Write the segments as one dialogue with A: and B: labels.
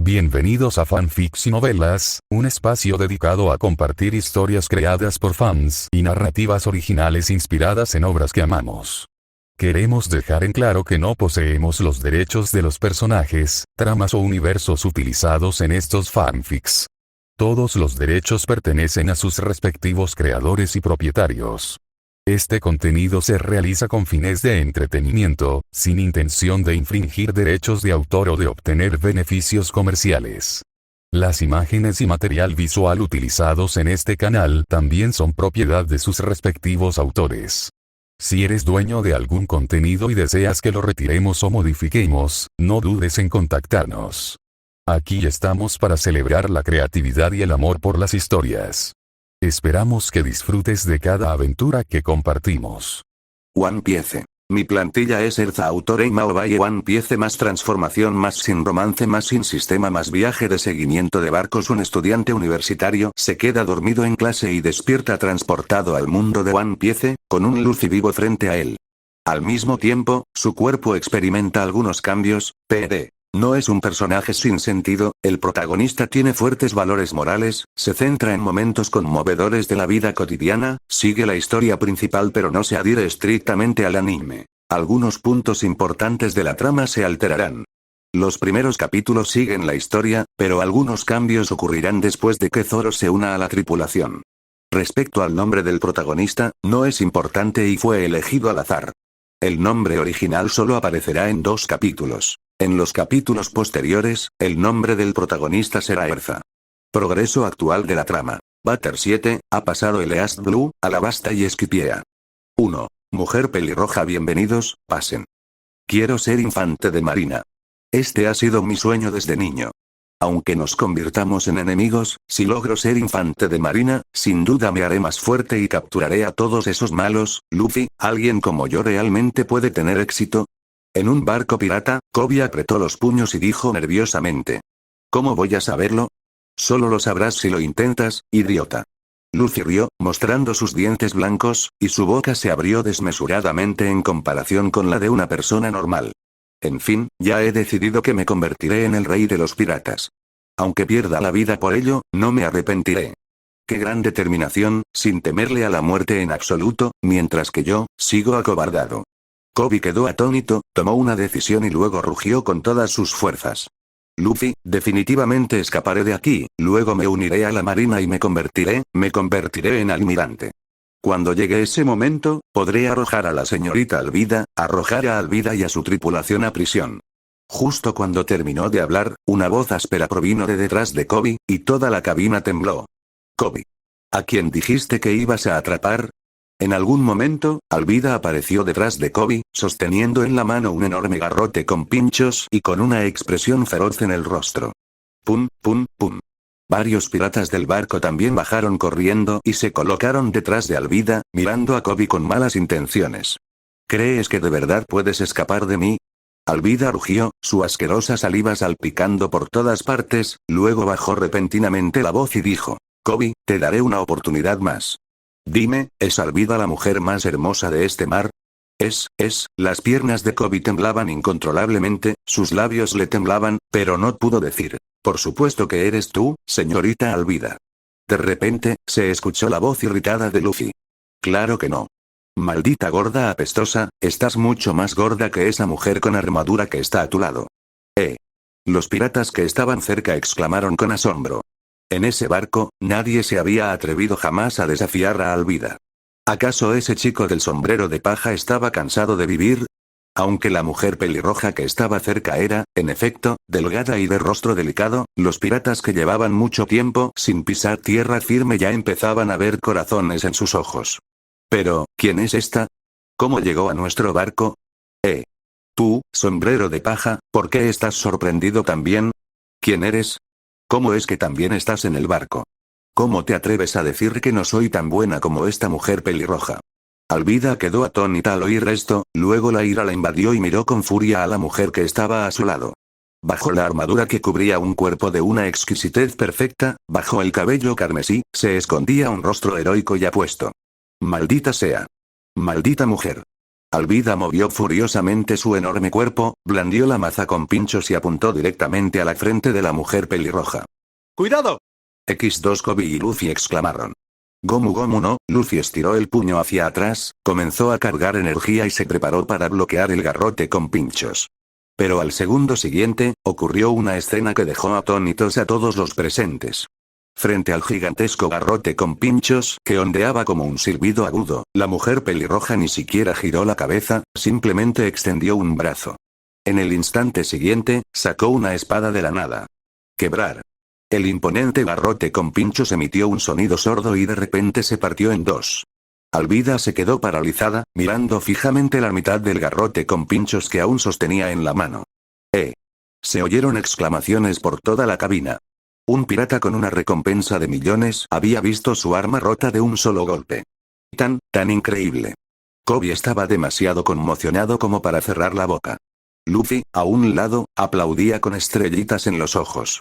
A: Bienvenidos a Fanfics y Novelas, un espacio dedicado a compartir historias creadas por fans y narrativas originales inspiradas en obras que amamos. Queremos dejar en claro que no poseemos los derechos de los personajes, tramas o universos utilizados en estos fanfics. Todos los derechos pertenecen a sus respectivos creadores y propietarios. Este contenido se realiza con fines de entretenimiento, sin intención de infringir derechos de autor o de obtener beneficios comerciales. Las imágenes y material visual utilizados en este canal también son propiedad de sus respectivos autores. Si eres dueño de algún contenido y deseas que lo retiremos o modifiquemos, no dudes en contactarnos. Aquí estamos para celebrar la creatividad y el amor por las historias. Esperamos que disfrutes de cada aventura que compartimos.
B: One Piece. Mi plantilla es Erza Autore y Maobaye. One Piece más transformación más sin romance más sin sistema más viaje de seguimiento de barcos. Un estudiante universitario se queda dormido en clase y despierta transportado al mundo de One Piece, con un Luffy vivo frente a él. Al mismo tiempo, su cuerpo experimenta algunos cambios, p.d. No es un personaje sin sentido, el protagonista tiene fuertes valores morales, se centra en momentos conmovedores de la vida cotidiana, sigue la historia principal pero no se adhiere estrictamente al anime. Algunos puntos importantes de la trama se alterarán. Los primeros capítulos siguen la historia, pero algunos cambios ocurrirán después de que Zoro se una a la tripulación. Respecto al nombre del protagonista, no es importante y fue elegido al azar. El nombre original solo aparecerá en 2 capítulos. En los capítulos posteriores, el nombre del protagonista será Erza. Progreso actual de la trama. Butter 7, ha pasado el East Blue, Alabasta y Esquipiea. 1. Mujer pelirroja. Bienvenidos, pasen. Quiero ser infante de marina. Este ha sido mi sueño desde niño. Aunque nos convirtamos en enemigos, si logro ser infante de marina, sin duda me haré más fuerte y capturaré a todos esos malos. Luffy, ¿alguien como yo realmente puede tener éxito? En un barco pirata, Kobe apretó los puños y dijo nerviosamente. ¿Cómo voy a saberlo? Solo lo sabrás si lo intentas, idiota. Luffy rió, mostrando sus dientes blancos, y su boca se abrió desmesuradamente en comparación con la de una persona normal. En fin, ya he decidido que me convertiré en el rey de los piratas. Aunque pierda la vida por ello, no me arrepentiré. Qué gran determinación, sin temerle a la muerte en absoluto, mientras que yo, sigo acobardado. Kobe quedó atónito, tomó una decisión y luego rugió con todas sus fuerzas. Luffy, definitivamente escaparé de aquí, luego me uniré a la marina y me convertiré en almirante. Cuando llegue ese momento, podré arrojar a la señorita Alvida, arrojar a Alvida y a su tripulación a prisión. Justo cuando terminó de hablar, una voz áspera provino de detrás de Kobe, y toda la cabina tembló. Kobe. ¿A quién dijiste que ibas a atrapar? En algún momento, Alvida apareció detrás de Kobe, sosteniendo en la mano un enorme garrote con pinchos y con una expresión feroz en el rostro. Pum, pum, pum. Varios piratas del barco también bajaron corriendo y se colocaron detrás de Alvida, mirando a Kobe con malas intenciones. ¿Crees que de verdad puedes escapar de mí? Alvida rugió, su asquerosa saliva salpicando por todas partes, luego bajó repentinamente la voz y dijo. Kobe, te daré una oportunidad más. Dime, ¿es Alvida la mujer más hermosa de este mar? Las piernas de Kobe temblaban incontrolablemente, sus labios le temblaban, pero no pudo decir. Por supuesto que eres tú, señorita Alvida. De repente, se escuchó la voz irritada de Luffy. Claro que no. Maldita gorda apestosa, estás mucho más gorda que esa mujer con armadura que está a tu lado. Los piratas que estaban cerca exclamaron con asombro. En ese barco, nadie se había atrevido jamás a desafiar a Alvida. ¿Acaso ese chico del sombrero de paja estaba cansado de vivir? Aunque la mujer pelirroja que estaba cerca era, en efecto, delgada y de rostro delicado, los piratas que llevaban mucho tiempo sin pisar tierra firme ya empezaban a ver corazones en sus ojos. Pero, ¿quién es esta? ¿Cómo llegó a nuestro barco? Tú, sombrero de paja, ¿por qué estás sorprendido también? ¿Quién eres? ¿Cómo es que también estás en el barco? ¿Cómo te atreves a decir que no soy tan buena como esta mujer pelirroja? Alvida quedó atónita al oír esto, luego la ira la invadió y miró con furia a la mujer que estaba a su lado. Bajo la armadura que cubría un cuerpo de una exquisitez perfecta, bajo el cabello carmesí, se escondía un rostro heroico y apuesto. Maldita sea. Maldita mujer. Alvida movió furiosamente su enorme cuerpo, blandió la maza con pinchos y apuntó directamente a la frente de la mujer pelirroja.
C: ¡Cuidado!
B: X2 Kobe y Luffy exclamaron. Gomu Gomu no, Luffy estiró el puño hacia atrás, comenzó a cargar energía y se preparó para bloquear el garrote con pinchos. Pero al segundo siguiente, ocurrió una escena que dejó atónitos a todos los presentes. Frente al gigantesco garrote con pinchos, que ondeaba como un silbido agudo, la mujer pelirroja ni siquiera giró la cabeza, simplemente extendió un brazo. En el instante siguiente, sacó una espada de la nada. ¡Quebrar! El imponente garrote con pinchos emitió un sonido sordo y de repente se partió en dos. Alvida se quedó paralizada, mirando fijamente la mitad del garrote con pinchos que aún sostenía en la mano. Se oyeron exclamaciones por toda la cabina. Un pirata con una recompensa de millones había visto su arma rota de un solo golpe. Tan increíble. Kobe estaba demasiado conmocionado como para cerrar la boca. Luffy, a un lado, aplaudía con estrellitas en los ojos.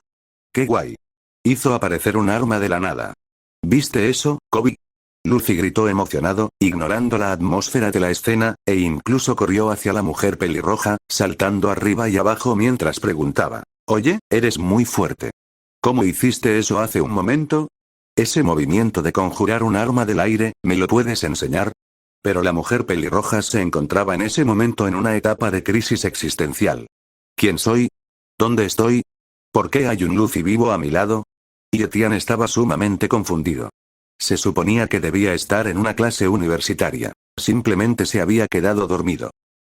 B: ¡Qué guay! Hizo aparecer un arma de la nada. ¿Viste eso, Kobe? Luffy gritó emocionado, ignorando la atmósfera de la escena, e incluso corrió hacia la mujer pelirroja, saltando arriba y abajo mientras preguntaba. Oye, eres muy fuerte. ¿Cómo hiciste eso hace un momento? Ese movimiento de conjurar un arma del aire, ¿me lo puedes enseñar? Pero la mujer pelirroja se encontraba en ese momento en una etapa de crisis existencial. ¿Quién soy? ¿Dónde estoy? ¿Por qué hay un Luffy vivo a mi lado? Y Etienne estaba sumamente confundido. Se suponía que debía estar en una clase universitaria. Simplemente se había quedado dormido.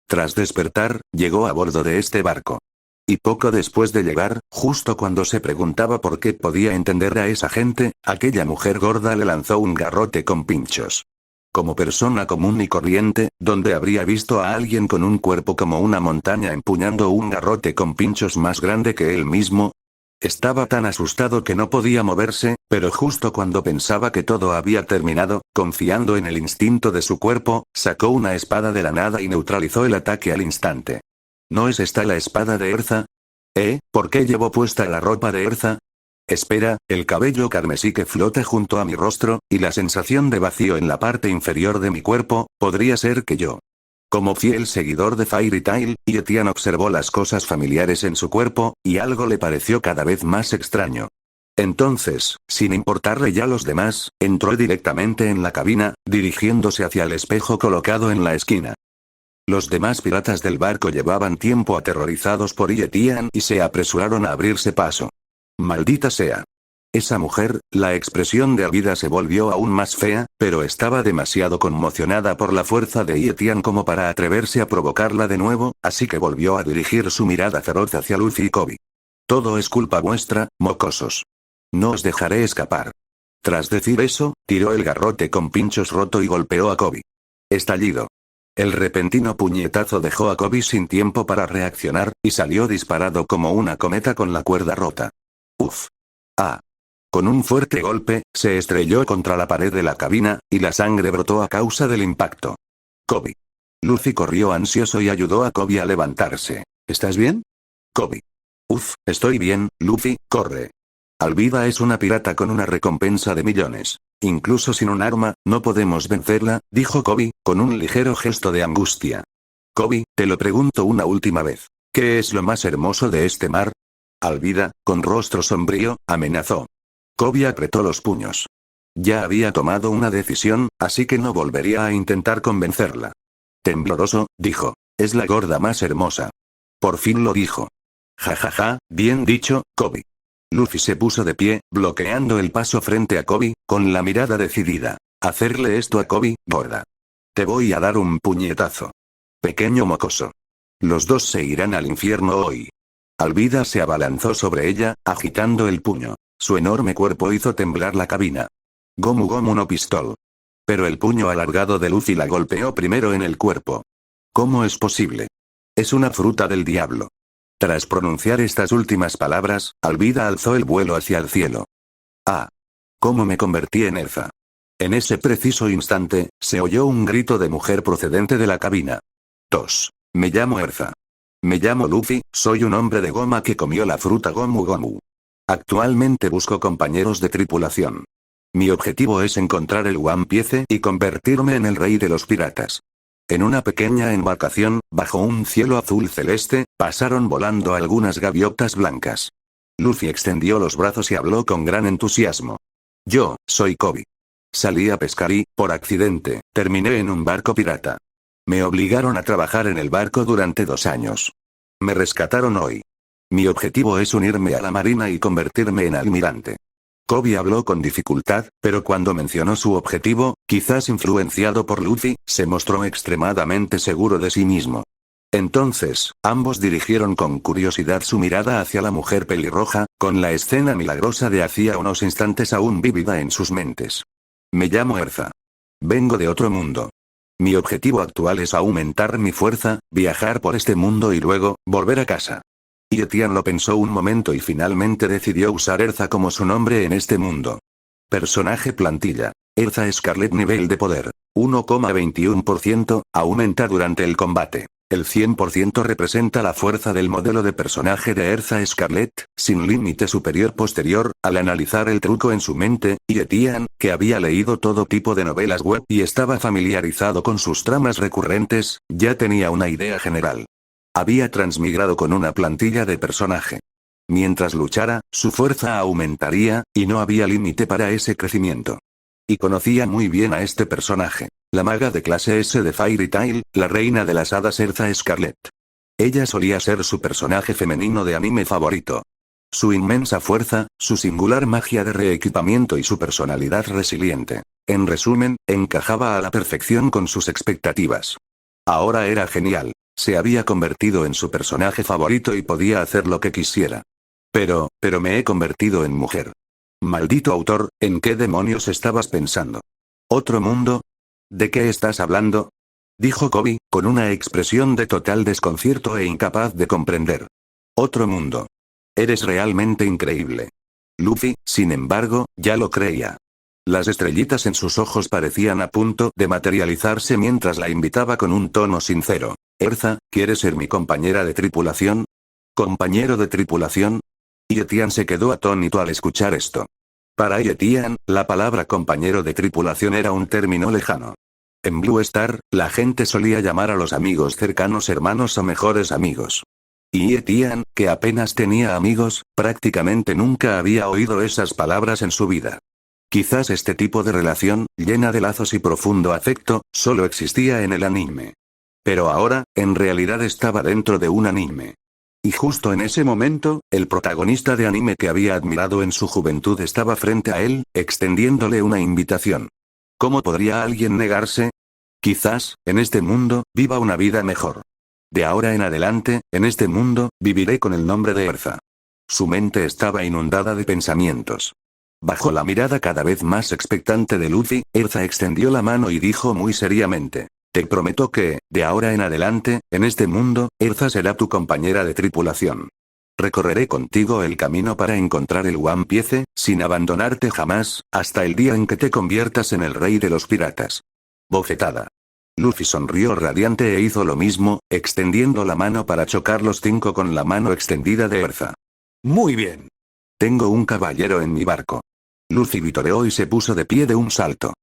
B: Tras despertar, llegó a bordo de este barco. Y poco después de llegar, justo cuando se preguntaba por qué podía entender a esa gente, aquella mujer gorda le lanzó un garrote con pinchos. Como persona común y corriente, ¿dónde habría visto a alguien con un cuerpo como una montaña empuñando un garrote con pinchos más grande que él mismo? Estaba tan asustado que no podía moverse, pero justo cuando pensaba que todo había terminado, confiando en el instinto de su cuerpo, sacó una espada de la nada y neutralizó el ataque al instante. ¿No es esta la espada de Erza? ¿Por qué llevo puesta la ropa de Erza? Espera, el cabello carmesí que flota junto a mi rostro, y la sensación de vacío en la parte inferior de mi cuerpo, podría ser que yo. Como fiel seguidor de Fairy Tail, Etienne observó las cosas familiares en su cuerpo, y algo le pareció cada vez más extraño. Entonces, sin importarle ya los demás, entró directamente en la cabina, dirigiéndose hacia el espejo colocado en la esquina. Los demás piratas del barco llevaban tiempo aterrorizados por Etienne y se apresuraron a abrirse paso. Maldita sea. Esa mujer, la expresión de Alvida se volvió aún más fea, pero estaba demasiado conmocionada por la fuerza de Etienne como para atreverse a provocarla de nuevo, así que volvió a dirigir su mirada feroz hacia Luffy y Kobe. Todo es culpa vuestra, mocosos. No os dejaré escapar. Tras decir eso, tiró el garrote con pinchos roto y golpeó a Kobe. Estallido. El repentino puñetazo dejó a Kobe sin tiempo para reaccionar, y salió disparado como una cometa con la cuerda rota. Uf. Con un fuerte golpe, se estrelló contra la pared de la cabina, y la sangre brotó a causa del impacto. Kobe. Luffy corrió ansioso y ayudó a Kobe a levantarse. ¿Estás bien? Kobe. Estoy bien, Luffy, corre. Alvida es una pirata con una recompensa de millones. Incluso sin un arma, no podemos vencerla, dijo Kobe, con un ligero gesto de angustia. Kobe, te lo pregunto una última vez. ¿Qué es lo más hermoso de este mar? Alvida, con rostro sombrío, amenazó. Kobe apretó los puños. Ya había tomado una decisión, así que no volvería a intentar convencerla. Tembloroso, dijo. Es la gorda más hermosa. Por fin lo dijo. Ja, bien dicho, Kobe. Luffy se puso de pie, bloqueando el paso frente a Kobe, con la mirada decidida. Hacerle esto a Kobe, gorda. Te voy a dar un puñetazo. Pequeño mocoso. Los dos se irán al infierno hoy. Alvida se abalanzó sobre ella, agitando el puño. Su enorme cuerpo hizo temblar la cabina. Gomu Gomu no pistol. Pero el puño alargado de Luffy la golpeó primero en el cuerpo. ¿Cómo es posible? Es una fruta del diablo. Tras pronunciar estas últimas palabras, Alvida alzó el vuelo hacia el cielo. ¿Cómo me convertí en Erza? En ese preciso instante, se oyó un grito de mujer procedente de la cabina. Me llamo Erza. Me llamo Luffy, soy un hombre de goma que comió la fruta Gomu Gomu. Actualmente busco compañeros de tripulación. Mi objetivo es encontrar el One Piece y convertirme en el rey de los piratas. En una pequeña embarcación, bajo un cielo azul celeste, pasaron volando algunas gaviotas blancas. Luffy extendió los brazos y habló con gran entusiasmo. Yo, soy Koby. Salí a pescar y, por accidente, terminé en un barco pirata. Me obligaron a trabajar en el barco durante 2 años. Me rescataron hoy. Mi objetivo es unirme a la marina y convertirme en almirante. Koby habló con dificultad, pero cuando mencionó su objetivo, quizás influenciado por Luffy, se mostró extremadamente seguro de sí mismo. Entonces, ambos dirigieron con curiosidad su mirada hacia la mujer pelirroja, con la escena milagrosa de hacía unos instantes aún vívida en sus mentes. Me llamo Erza. Vengo de otro mundo. Mi objetivo actual es aumentar mi fuerza, viajar por este mundo y luego, volver a casa. Y Etienne lo pensó un momento y finalmente decidió usar Erza como su nombre en este mundo. Personaje plantilla. Erza Scarlet nivel de poder. 1,21%, aumenta durante el combate. El 100% representa la fuerza del modelo de personaje de Erza Scarlet, sin límite superior posterior. Al analizar el truco en su mente, y Etienne, que había leído todo tipo de novelas web y estaba familiarizado con sus tramas recurrentes, ya tenía una idea general. Había transmigrado con una plantilla de personaje. Mientras luchara, su fuerza aumentaría, y no había límite para ese crecimiento. Y conocía muy bien a este personaje. La maga de clase S de Fairy Tail, la reina de las hadas Erza Scarlet. Ella solía ser su personaje femenino de anime favorito. Su inmensa fuerza, su singular magia de reequipamiento y su personalidad resiliente. En resumen, encajaba a la perfección con sus expectativas. Ahora era genial. Se había convertido en su personaje favorito y podía hacer lo que quisiera. Pero me he convertido en mujer. Maldito autor, ¿en qué demonios estabas pensando? ¿Otro mundo? ¿De qué estás hablando? Dijo Koby, con una expresión de total desconcierto e incapaz de comprender. Otro mundo. Eres realmente increíble. Luffy, sin embargo, ya lo creía. Las estrellitas en sus ojos parecían a punto de materializarse mientras la invitaba con un tono sincero. Erza, ¿quieres ser mi compañera de tripulación? ¿Compañero de tripulación? Y Etienne se quedó atónito al escuchar esto. Para Etienne, la palabra compañero de tripulación era un término lejano. En Blue Star, la gente solía llamar a los amigos cercanos hermanos o mejores amigos. Y Etienne, que apenas tenía amigos, prácticamente nunca había oído esas palabras en su vida. Quizás este tipo de relación, llena de lazos y profundo afecto, solo existía en el anime. Pero ahora, en realidad estaba dentro de un anime. Y justo en ese momento, el protagonista de anime que había admirado en su juventud estaba frente a él, extendiéndole una invitación. ¿Cómo podría alguien negarse? Quizás, en este mundo, viva una vida mejor. De ahora en adelante, en este mundo, viviré con el nombre de Erza. Su mente estaba inundada de pensamientos. Bajo la mirada cada vez más expectante de Luffy, Erza extendió la mano y dijo muy seriamente. Te prometo que, de ahora en adelante, en este mundo, Erza será tu compañera de tripulación. Recorreré contigo el camino para encontrar el One Piece, sin abandonarte jamás, hasta el día en que te conviertas en el rey de los piratas. Bofetada. Luffy sonrió radiante e hizo lo mismo, extendiendo la mano para chocar los 5 con la mano extendida de Erza. Muy bien. Tengo un caballero en mi barco. Luffy vitoreó y se puso de pie de un salto.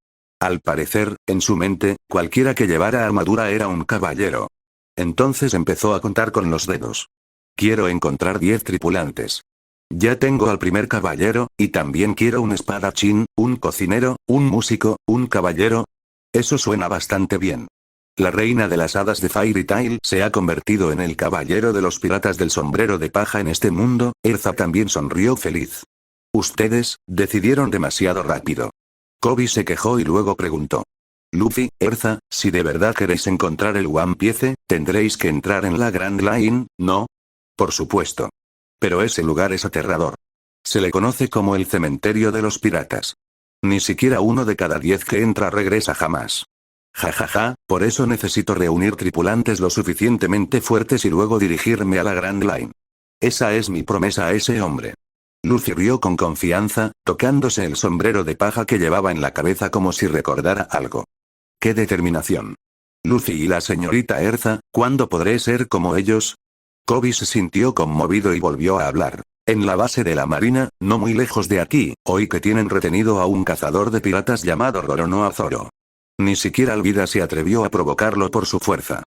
B: Al parecer, en su mente, cualquiera que llevara armadura era un caballero. Entonces empezó a contar con los dedos. Quiero encontrar 10 tripulantes. Ya tengo al primer caballero, y también quiero un espadachín, un cocinero, un músico, un caballero. Eso suena bastante bien. La reina de las hadas de Fairy Tail se ha convertido en el caballero de los piratas del sombrero de paja en este mundo. Erza también sonrió feliz. Ustedes, decidieron demasiado rápido. Koby se quejó y luego preguntó. Luffy, Erza, si de verdad queréis encontrar el One Piece, tendréis que entrar en la Grand Line, ¿no? Por supuesto. Pero ese lugar es aterrador. Se le conoce como el cementerio de los piratas. Ni siquiera 1 de cada 10 que entra regresa jamás. Jajaja, por eso necesito reunir tripulantes lo suficientemente fuertes y luego dirigirme a la Grand Line. Esa es mi promesa a ese hombre. Luffy rió con confianza, tocándose el sombrero de paja que llevaba en la cabeza como si recordara algo. ¡Qué determinación! Luffy y la señorita Erza, ¿cuándo podré ser como ellos? Koby se sintió conmovido y volvió a hablar. En la base de la marina, no muy lejos de aquí, oí que tienen retenido a un cazador de piratas llamado Roronoa Zoro. Ni siquiera Alvida se atrevió a provocarlo por su fuerza.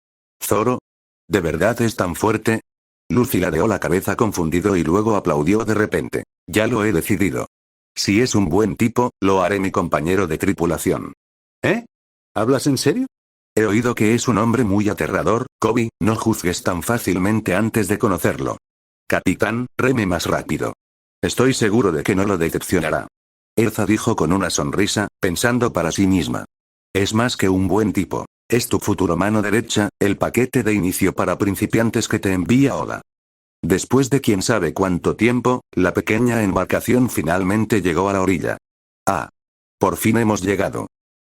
B: ¿Zoro? ¿De verdad es tan fuerte? Luffy ladeó la cabeza confundido y luego aplaudió de repente. Ya lo he decidido. Si es un buen tipo, lo haré mi compañero de tripulación. ¿Eh? ¿Hablas en serio? He oído que es un hombre muy aterrador, Koby, no juzgues tan fácilmente antes de conocerlo. Capitán, reme más rápido. Estoy seguro de que no lo decepcionará. Erza dijo con una sonrisa, pensando para sí misma. Es más que un buen tipo. Es tu futuro mano derecha, el paquete de inicio para principiantes que te envía Oda. Después de quién sabe cuánto tiempo, la pequeña embarcación finalmente llegó a la orilla. Ah. Por fin hemos llegado.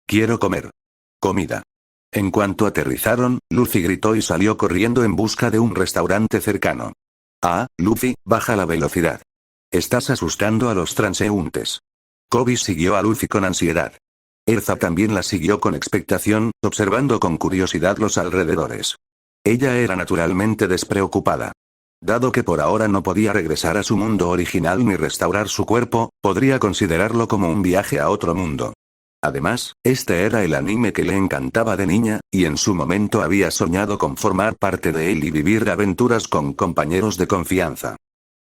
B: Quiero comer. Comida. En cuanto aterrizaron, Luffy gritó y salió corriendo en busca de un restaurante cercano. Ah, Luffy, baja la velocidad. Estás asustando a los transeúntes. Koby siguió a Luffy con ansiedad. Erza también la siguió con expectación, observando con curiosidad los alrededores. Ella era naturalmente despreocupada. Dado que por ahora no podía regresar a su mundo original ni restaurar su cuerpo, podría considerarlo como un viaje a otro mundo. Además, este era el anime que le encantaba de niña, y en su momento había soñado con formar parte de él y vivir aventuras con compañeros de confianza.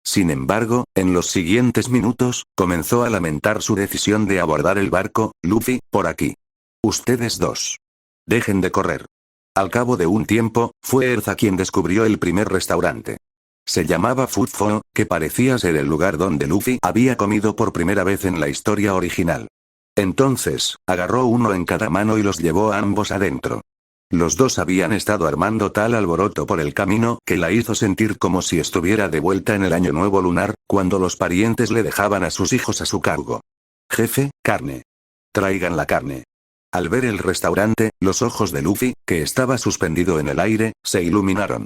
B: Sin embargo, en los siguientes minutos, comenzó a lamentar su decisión de abordar el barco. Luffy, por aquí. Ustedes dos. Dejen de correr. Al cabo de un tiempo, fue Erza quien descubrió el primer restaurante. Se llamaba Food Fo, que parecía ser el lugar donde Luffy había comido por primera vez en la historia original. Entonces, agarró uno en cada mano y los llevó a ambos adentro. Los dos habían estado armando tal alboroto por el camino que la hizo sentir como si estuviera de vuelta en el año nuevo lunar, cuando los parientes le dejaban a sus hijos a su cargo. Jefe, carne. Traigan la carne. Al ver el restaurante, los ojos de Luffy, que estaba suspendido en el aire, se iluminaron.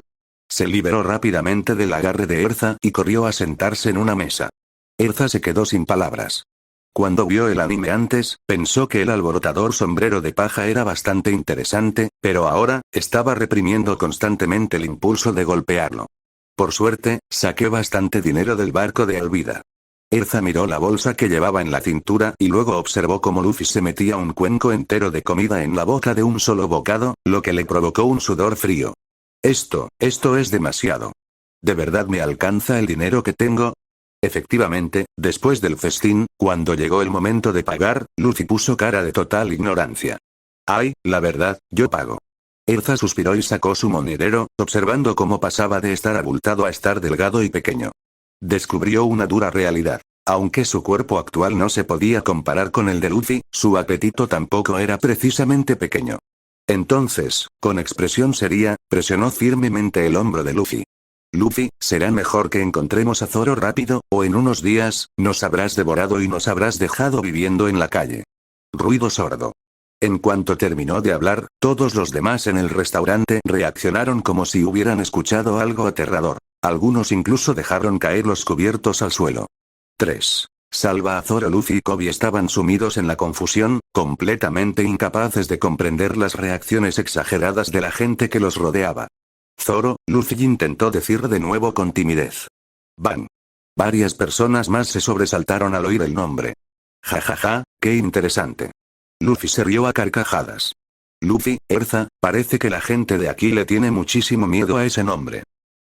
B: Se liberó rápidamente del agarre de Erza y corrió a sentarse en una mesa. Erza se quedó sin palabras. Cuando vio el anime antes, pensó que el alborotador sombrero de paja era bastante interesante, pero ahora, estaba reprimiendo constantemente el impulso de golpearlo. Por suerte, saqué bastante dinero del barco de Alvida. Erza miró la bolsa que llevaba en la cintura y luego observó cómo Luffy se metía un cuenco entero de comida en la boca de un solo bocado, lo que le provocó un sudor frío. Esto es demasiado. ¿De verdad me alcanza el dinero que tengo? Efectivamente, después del festín, cuando llegó el momento de pagar, Luffy puso cara de total ignorancia. Ay, la verdad, yo pago. Erza suspiró y sacó su monedero, observando cómo pasaba de estar abultado a estar delgado y pequeño. Descubrió una dura realidad. Aunque su cuerpo actual no se podía comparar con el de Luffy, su apetito tampoco era precisamente pequeño. Entonces, con expresión seria, presionó firmemente el hombro de Luffy. Luffy, será mejor que encontremos a Zoro rápido, o en unos días, nos habrás devorado y nos habrás dejado viviendo en la calle. Ruido sordo. En cuanto terminó de hablar, todos los demás en el restaurante reaccionaron como si hubieran escuchado algo aterrador. Algunos incluso dejaron caer los cubiertos al suelo. 3. Salva a Zoro. Luffy y Koby estaban sumidos en la confusión, completamente incapaces de comprender las reacciones exageradas de la gente que los rodeaba. Zoro, Luffy intentó decir de nuevo con timidez. Van. Varias personas más se sobresaltaron al oír el nombre. Ja ja ja, qué interesante. Luffy se rió a carcajadas. Luffy, Erza, parece que la gente de aquí le tiene muchísimo miedo a ese nombre.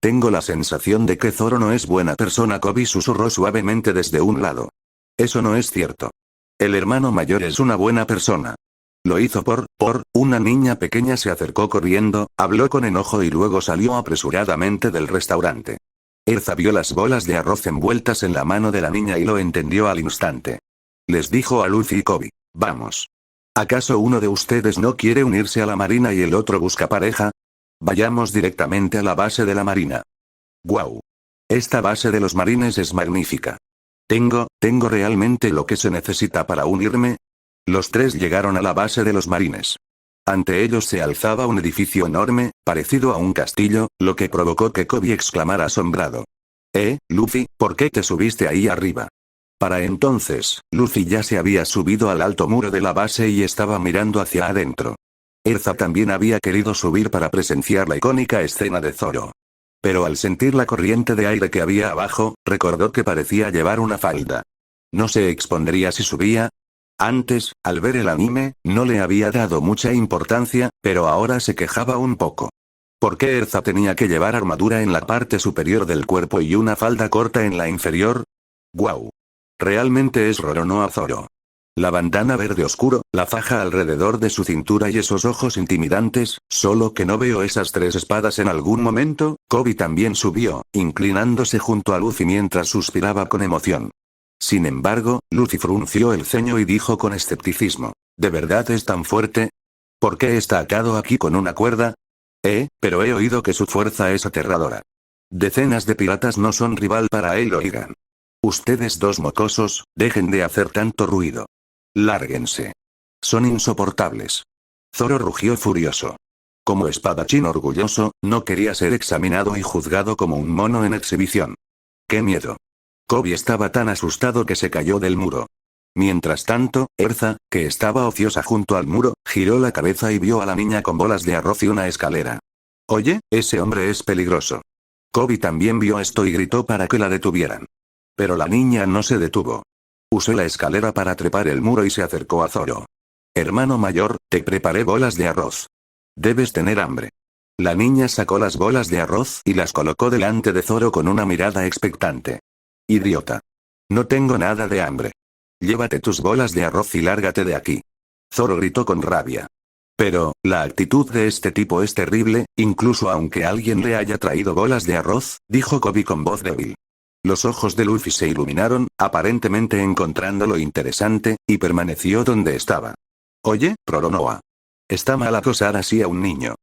B: Tengo la sensación de que Zoro no es buena persona. Koby susurró suavemente desde un lado. Eso no es cierto. El hermano mayor es una buena persona. Lo hizo una niña pequeña se acercó corriendo, habló con enojo y luego salió apresuradamente del restaurante. Erza vio las bolas de arroz envueltas en la mano de la niña y lo entendió al instante. Les dijo a Luffy y Koby, vamos. ¿Acaso uno de ustedes no quiere unirse a la marina y el otro busca pareja? Vayamos directamente a la base de la marina. ¡Guau! Esta base de los marines es magnífica. ¿Tengo realmente lo que se necesita para unirme? Los tres llegaron a la base de los marines. Ante ellos se alzaba un edificio enorme, parecido a un castillo, lo que provocó que Koby exclamara asombrado. Luffy, ¿por qué te subiste ahí arriba? Para entonces, Luffy ya se había subido al alto muro de la base y estaba mirando hacia adentro. Erza también había querido subir para presenciar la icónica escena de Zoro. Pero al sentir la corriente de aire que había abajo, recordó que parecía llevar una falda. ¿No se expondría si subía? Antes, al ver el anime, no le había dado mucha importancia, pero ahora se quejaba un poco. ¿Por qué Erza tenía que llevar armadura en la parte superior del cuerpo y una falda corta en la inferior? ¡Guau! Realmente es Roronoa Zoro. La bandana verde oscuro, la faja alrededor de su cintura y esos ojos intimidantes, solo que no veo esas 3 espadas en algún momento. Kobe también subió, inclinándose junto a Luffy mientras suspiraba con emoción. Sin embargo, Luffy frunció el ceño y dijo con escepticismo: ¿de verdad es tan fuerte? ¿Por qué está atado aquí con una cuerda? Pero he oído que su fuerza es aterradora. Decenas de piratas no son rival para él, oigan. Ustedes dos mocosos, dejen de hacer tanto ruido. Lárguense. Son insoportables. Zoro rugió furioso. Como espadachín orgulloso, no quería ser examinado y juzgado como un mono en exhibición. ¡Qué miedo! Kobe estaba tan asustado que se cayó del muro. Mientras tanto, Erza, que estaba ociosa junto al muro, giró la cabeza y vio a la niña con bolas de arroz y una escalera. Oye, ese hombre es peligroso. Kobe también vio esto y gritó para que la detuvieran. Pero la niña no se detuvo. Usó la escalera para trepar el muro y se acercó a Zoro. Hermano mayor, te preparé bolas de arroz. Debes tener hambre. La niña sacó las bolas de arroz y las colocó delante de Zoro con una mirada expectante. Idiota. No tengo nada de hambre. Llévate tus bolas de arroz y lárgate de aquí. Zoro gritó con rabia. Pero, la actitud de este tipo es terrible, incluso aunque alguien le haya traído bolas de arroz, dijo Kobe con voz débil. Los ojos de Luffy se iluminaron, aparentemente encontrándolo interesante, y permaneció donde estaba. Oye, Roronoa. Está mal acosar así a un niño.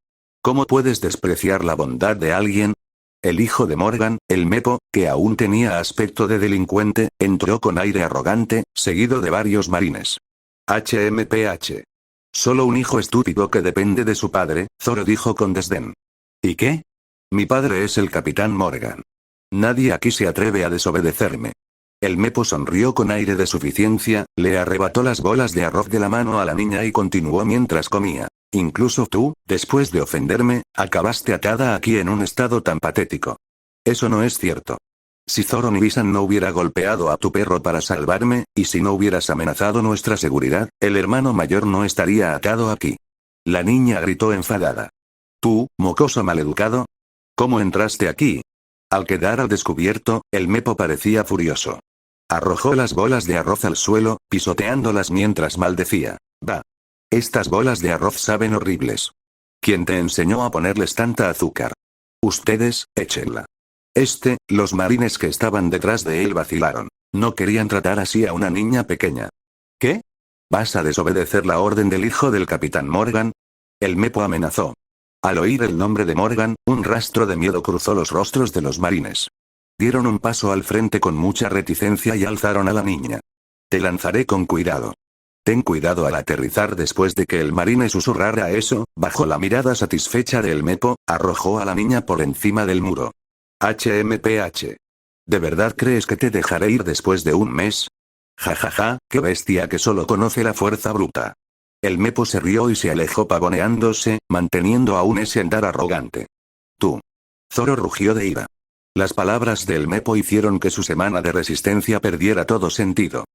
B: ¿Cómo puedes despreciar la bondad de alguien? El hijo de Morgan, el Mepo, que aún tenía aspecto de delincuente, entró con aire arrogante, seguido de varios marines. HMPH. Solo un hijo estúpido que depende de su padre, Zoro dijo con desdén. ¿Y qué? Mi padre es el Capitán Morgan. Nadie aquí se atreve a desobedecerme. El Mepo sonrió con aire de suficiencia, le arrebató las bolas de arroz de la mano a la niña y continuó mientras comía. Incluso tú, después de ofenderme, acabaste atada aquí en un estado tan patético. Eso no es cierto. Si Zoro Nibisan no hubiera golpeado a tu perro para salvarme, y si no hubieras amenazado nuestra seguridad, el hermano mayor no estaría atado aquí. La niña gritó enfadada. Tú, mocoso maleducado. ¿Cómo entraste aquí? Al quedar al descubierto, el Mepo parecía furioso. Arrojó las bolas de arroz al suelo, pisoteándolas mientras maldecía. Bah. Estas bolas de arroz saben horribles. ¿Quién te enseñó a ponerles tanta azúcar? Ustedes, échenla. Los marines que estaban detrás de él vacilaron. No querían tratar así a una niña pequeña. ¿Qué? ¿Vas a desobedecer la orden del hijo del Capitán Morgan? El Mepo amenazó. Al oír el nombre de Morgan, un rastro de miedo cruzó los rostros de los marines. Dieron un paso al frente con mucha reticencia y alzaron a la niña. Te lanzaré con cuidado. Ten cuidado al aterrizar. Después de que el marine susurrara eso, bajo la mirada satisfecha de el Mepo, arrojó a la niña por encima del muro. HMPH. ¿De verdad crees que te dejaré ir después de un mes? Jajaja, qué bestia que solo conoce la fuerza bruta. El Mepo se rió y se alejó pavoneándose, manteniendo aún ese andar arrogante. Tú. Zoro rugió de ira. Las palabras del Mepo hicieron que su semana de resistencia perdiera todo sentido.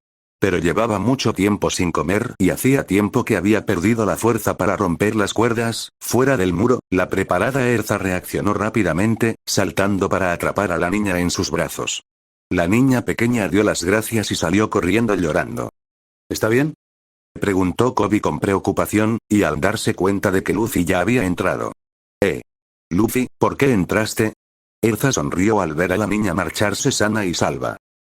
B: Pero llevaba mucho tiempo sin comer y hacía tiempo que había perdido la fuerza para romper las cuerdas. Fuera del muro, la preparada Erza reaccionó rápidamente, saltando para atrapar a la niña en sus brazos. La niña pequeña dio las gracias y salió corriendo llorando. ¿Está bien? Preguntó Kobe con preocupación, y al darse cuenta de que Luffy ya había entrado. Luffy, ¿por qué entraste? Erza sonrió al ver a la niña marcharse sana y salva.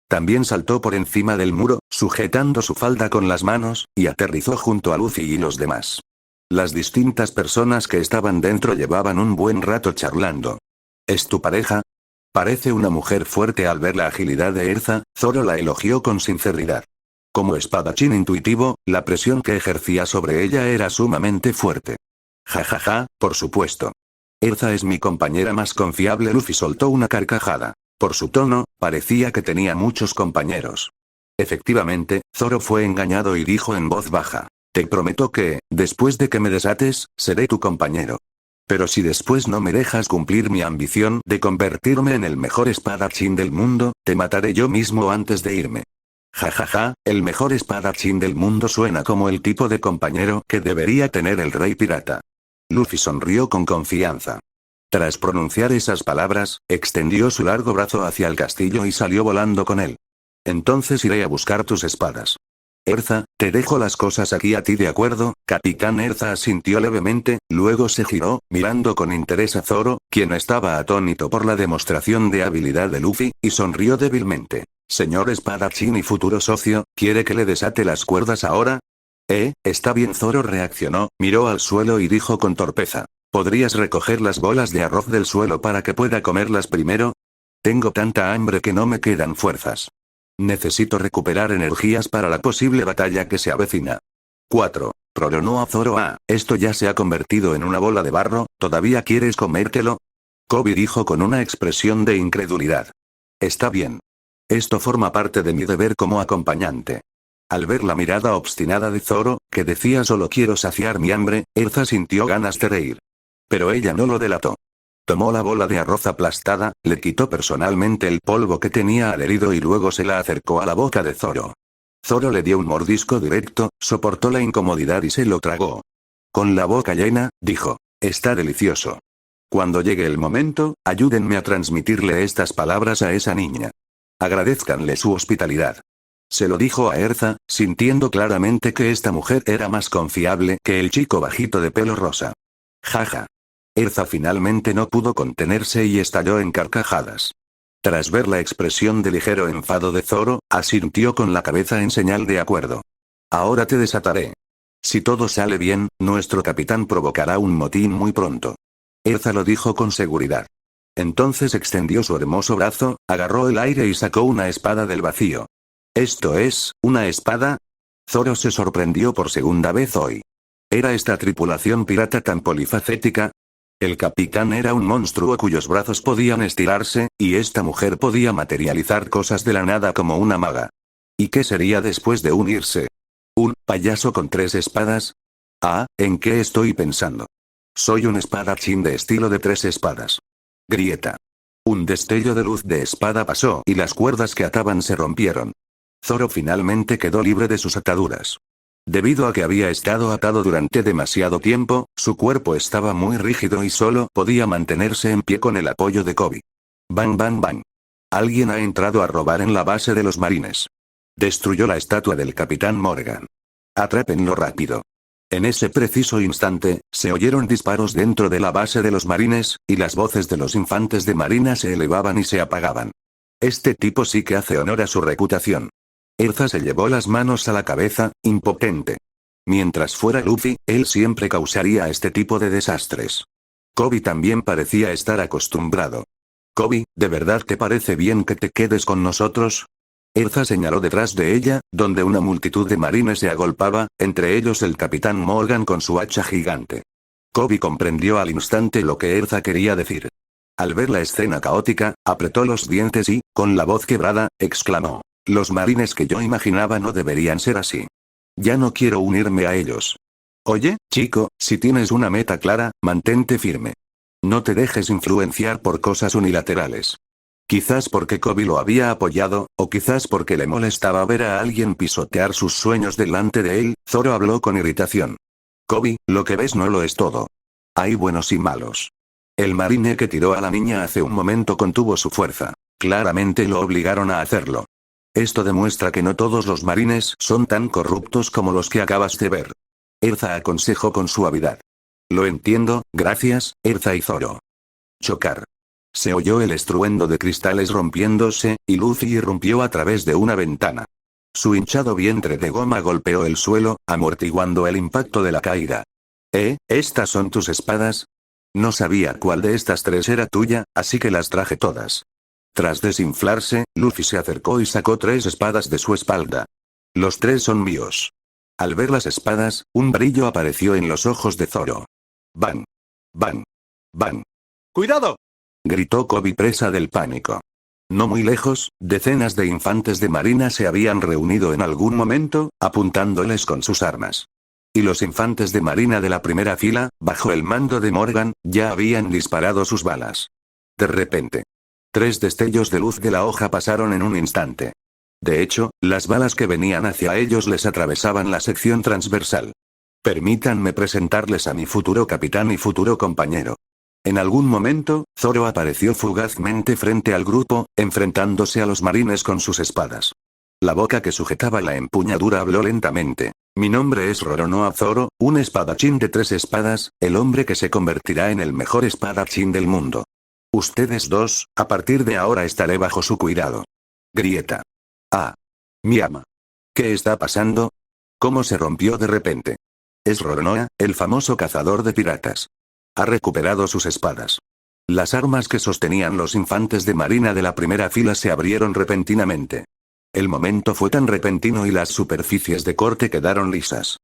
B: También saltó por encima del muro, sujetando su falda con las manos, y aterrizó junto a Luffy y los demás. Las distintas personas que estaban dentro llevaban un buen rato charlando. ¿Es tu pareja? Parece una mujer fuerte. Al ver la agilidad de Erza, Zoro la elogió con sinceridad. Como espadachín intuitivo, la presión que ejercía sobre ella era sumamente fuerte. Jajaja, por supuesto. Erza es mi compañera más confiable. Luffy soltó una carcajada. Por su tono, parecía que tenía muchos compañeros. Efectivamente, Zoro fue engañado y dijo en voz baja. Te prometo que, después de que me desates, seré tu compañero. Pero si después no me dejas cumplir mi ambición de convertirme en el mejor espadachín del mundo, te mataré yo mismo antes de irme. Jajaja, el mejor espadachín del mundo suena como el tipo de compañero que debería tener el rey pirata. Luffy sonrió con confianza. Tras pronunciar esas palabras, extendió su largo brazo hacia el castillo y salió volando con él. Entonces iré a buscar tus espadas. Erza, te dejo las cosas aquí a ti, ¿de acuerdo? Capitán Erza asintió levemente, luego se giró, mirando con interés a Zoro, quien estaba atónito por la demostración de habilidad de Luffy, y sonrió débilmente. Señor espadachín y futuro socio, ¿quiere que le desate las cuerdas ahora? Está bien. Zoro reaccionó, miró al suelo y dijo con torpeza. ¿Podrías recoger las bolas de arroz del suelo para que pueda comerlas primero? Tengo tanta hambre que no me quedan fuerzas. Necesito recuperar energías para la posible batalla que se avecina. 4. Prolonó a Zoro. Esto ya se ha convertido en una bola de barro, ¿todavía quieres comértelo? Kobe dijo con una expresión de incredulidad. Está bien. Esto forma parte de mi deber como acompañante. Al ver la mirada obstinada de Zoro, que decía solo quiero saciar mi hambre, Erza sintió ganas de reír. Pero ella no lo delató. Tomó la bola de arroz aplastada, le quitó personalmente el polvo que tenía adherido y luego se la acercó a la boca de Zoro. Zoro le dio un mordisco directo, soportó la incomodidad y se lo tragó. Con la boca llena, dijo, está delicioso. Cuando llegue el momento, ayúdenme a transmitirle estas palabras a esa niña. Agradézcanle su hospitalidad. Se lo dijo a Erza, sintiendo claramente que esta mujer era más confiable que el chico bajito de pelo rosa. Jaja. Erza finalmente no pudo contenerse y estalló en carcajadas. Tras ver la expresión de ligero enfado de Zoro, asintió con la cabeza en señal de acuerdo. Ahora te desataré. Si todo sale bien, nuestro capitán provocará un motín muy pronto. Erza lo dijo con seguridad. Entonces extendió su hermoso brazo, agarró el aire y sacó una espada del vacío. ¿Esto es, una espada? Zoro se sorprendió por segunda vez hoy. ¿Era esta tripulación pirata tan polifacética? El capitán era un monstruo cuyos brazos podían estirarse, y esta mujer podía materializar cosas de la nada como una maga. ¿Y qué sería después de unirse? ¿Un payaso con 3 espadas? ¿En qué estoy pensando? Soy un espadachín de estilo de 3 espadas. Grieta. Un destello de luz de espada pasó y las cuerdas que ataban se rompieron. Zoro finalmente quedó libre de sus ataduras. Debido a que había estado atado durante demasiado tiempo, su cuerpo estaba muy rígido y solo podía mantenerse en pie con el apoyo de Kobe. Bang bang bang. Alguien ha entrado a robar en la base de los marines. Destruyó la estatua del capitán Morgan. Atrápenlo rápido. En ese preciso instante, se oyeron disparos dentro de la base de los marines, y las voces de los infantes de marina se elevaban y se apagaban. Este tipo sí que hace honor a su reputación. Erza se llevó las manos a la cabeza, impotente. Mientras fuera Luffy, él siempre causaría este tipo de desastres. Kobe también parecía estar acostumbrado. Kobe, ¿de verdad te parece bien que te quedes con nosotros? Erza señaló detrás de ella, donde una multitud de marines se agolpaba, entre ellos el capitán Morgan con su hacha gigante. Kobe comprendió al instante lo que Erza quería decir. Al ver la escena caótica, apretó los dientes y, con la voz quebrada, exclamó. Los marines que yo imaginaba no deberían ser así. Ya no quiero unirme a ellos. Oye, chico, si tienes una meta clara, mantente firme. No te dejes influenciar por cosas unilaterales. Quizás porque Kobe lo había apoyado, o quizás porque le molestaba ver a alguien pisotear sus sueños delante de él, Zoro habló con irritación. Kobe, lo que ves no lo es todo. Hay buenos y malos. El marine que tiró a la niña hace un momento contuvo su fuerza. Claramente lo obligaron a hacerlo. Esto demuestra que no todos los marines son tan corruptos como los que acabas de ver. Erza aconsejó con suavidad. Lo entiendo, gracias, Erza y Zoro. Chocar. Se oyó el estruendo de cristales rompiéndose, y Luffy irrumpió a través de una ventana. Su hinchado vientre de goma golpeó el suelo, amortiguando el impacto de la caída. ¿Estas son tus espadas? No sabía cuál de estas 3 era tuya, así que las traje todas. Tras desinflarse, Luffy se acercó y sacó 3 espadas de su espalda. Los 3 son míos. Al ver las espadas, un brillo apareció en los ojos de Zoro. ¡Bang! ¡Bang! ¡Bang! ¡Cuidado!, gritó Kobe presa del pánico. No muy lejos, decenas de infantes de marina se habían reunido en algún momento, apuntándoles con sus armas. Y los infantes de marina de la primera fila, bajo el mando de Morgan, ya habían disparado sus balas. De repente, 3 destellos de luz de la hoja pasaron en un instante. De hecho, las balas que venían hacia ellos les atravesaban la sección transversal. Permítanme presentarles a mi futuro capitán y futuro compañero. En algún momento, Zoro apareció fugazmente frente al grupo, enfrentándose a los marines con sus espadas. La boca que sujetaba la empuñadura habló lentamente. Mi nombre es Roronoa Zoro, un espadachín de 3 espadas, el hombre que se convertirá en el mejor espadachín del mundo. Ustedes dos, a partir de ahora estaré bajo su cuidado. Grieta. Ah. Mi ama. ¿Qué está pasando? ¿Cómo se rompió de repente? Es Roronoa, el famoso cazador de piratas. Ha recuperado sus espadas. Las armas que sostenían los infantes de marina de la primera fila se abrieron repentinamente. El momento fue tan repentino y las superficies de corte quedaron lisas.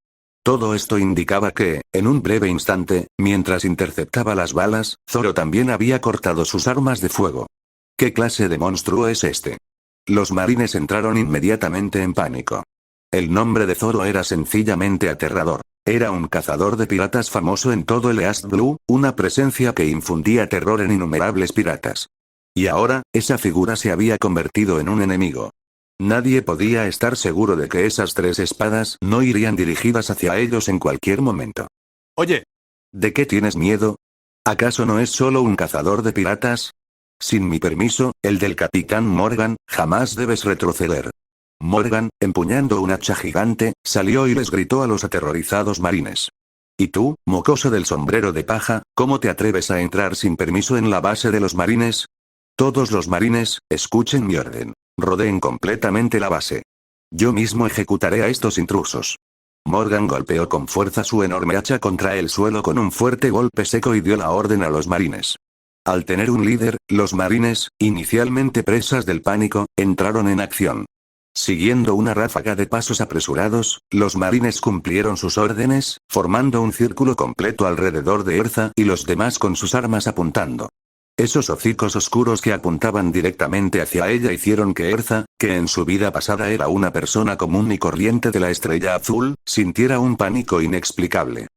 B: Todo esto indicaba que, en un breve instante, mientras interceptaba las balas, Zoro también había cortado sus armas de fuego. ¿Qué clase de monstruo es este? Los marines entraron inmediatamente en pánico. El nombre de Zoro era sencillamente aterrador. Era un cazador de piratas famoso en todo el East Blue, una presencia que infundía terror en innumerables piratas. Y ahora, esa figura se había convertido en un enemigo. Nadie podía estar seguro de que esas 3 espadas no irían dirigidas hacia ellos en cualquier momento. Oye, ¿de qué tienes miedo? ¿Acaso no es solo un cazador de piratas? Sin mi permiso, el del capitán Morgan, jamás debes retroceder. Morgan, empuñando un hacha gigante, salió y les gritó a los aterrorizados marines. ¿Y tú, mocoso del sombrero de paja, cómo te atreves a entrar sin permiso en la base de los marines? Todos los marines, escuchen mi orden. Rodeen completamente la base. Yo mismo ejecutaré a estos intrusos. Morgan golpeó con fuerza su enorme hacha contra el suelo con un fuerte golpe seco y dio la orden a los marines. Al tener un líder, los marines, inicialmente presas del pánico, entraron en acción. Siguiendo una ráfaga de pasos apresurados, los marines cumplieron sus órdenes, formando un círculo completo alrededor de Erza y los demás con sus armas apuntando. Esos hocicos oscuros que apuntaban directamente hacia ella hicieron que Erza, que en su vida pasada era una persona común y corriente de la Estrella Azul, sintiera un pánico inexplicable.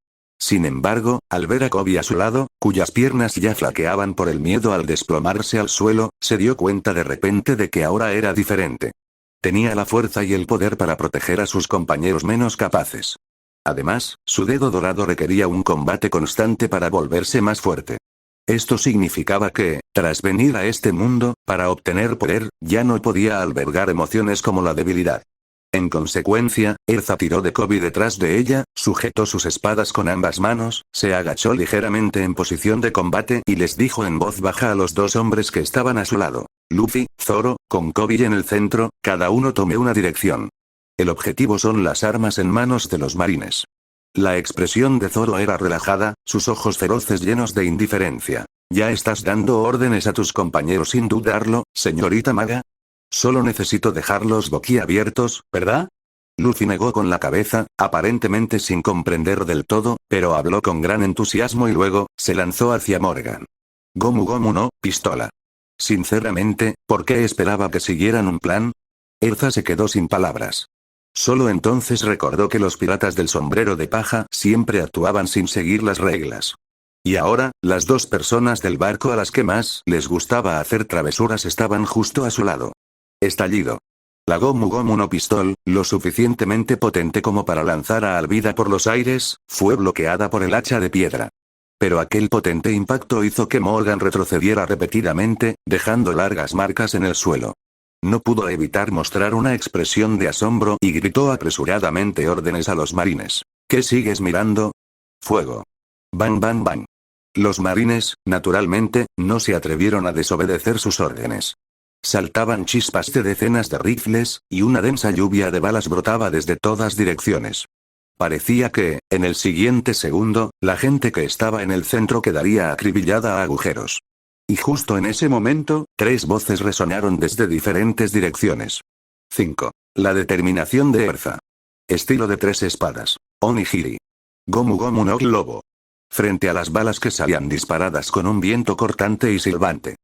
B: Sin embargo, al ver a Koby a su lado, cuyas piernas ya flaqueaban por el miedo al desplomarse al suelo, se dio cuenta de repente de que ahora era diferente. Tenía la fuerza y el poder para proteger a sus compañeros menos capaces. Además, su dedo dorado requería un combate constante para volverse más fuerte. Esto significaba que, tras venir a este mundo, para obtener poder, ya no podía albergar emociones como la debilidad. En consecuencia, Erza tiró de Koby detrás de ella, sujetó sus espadas con ambas manos, se agachó ligeramente en posición de combate y les dijo en voz baja a los 2 hombres que estaban a su lado: Luffy, Zoro, con Koby en el centro, cada uno tome una dirección. El objetivo son las armas en manos de los marines. La expresión de Zoro era relajada, sus ojos feroces llenos de indiferencia. ¿Ya estás dando órdenes a tus compañeros sin dudarlo, señorita maga? Solo necesito dejarlos boquiabiertos, ¿verdad? Luffy negó con la cabeza, aparentemente sin comprender del todo, pero habló con gran entusiasmo y luego, se lanzó hacia Morgan. Gomu Gomu no, pistola. Sinceramente, ¿por qué esperaba que siguieran un plan? Erza se quedó sin palabras. Solo entonces recordó que los piratas del sombrero de paja siempre actuaban sin seguir las reglas. Y ahora, las 2 personas del barco a las que más les gustaba hacer travesuras estaban justo a su lado. Estallido. La Gomu Gomu no Pistol, lo suficientemente potente como para lanzar a Alvida por los aires, fue bloqueada por el hacha de piedra. Pero aquel potente impacto hizo que Morgan retrocediera repetidamente, dejando largas marcas en el suelo. No pudo evitar mostrar una expresión de asombro y gritó apresuradamente órdenes a los marines. ¿Qué sigues mirando? Fuego. Bang bang bang. Los marines, naturalmente, no se atrevieron a desobedecer sus órdenes. Saltaban chispas de decenas de rifles, y una densa lluvia de balas brotaba desde todas direcciones. Parecía que, en el siguiente segundo, la gente que estaba en el centro quedaría acribillada a agujeros. Y justo en ese momento, 3 voces resonaron desde diferentes direcciones. 5. La determinación de Erza. Estilo de 3 espadas. Onigiri. Gomu Gomu no Globo. Frente a las balas que salían disparadas con un viento cortante y silbante.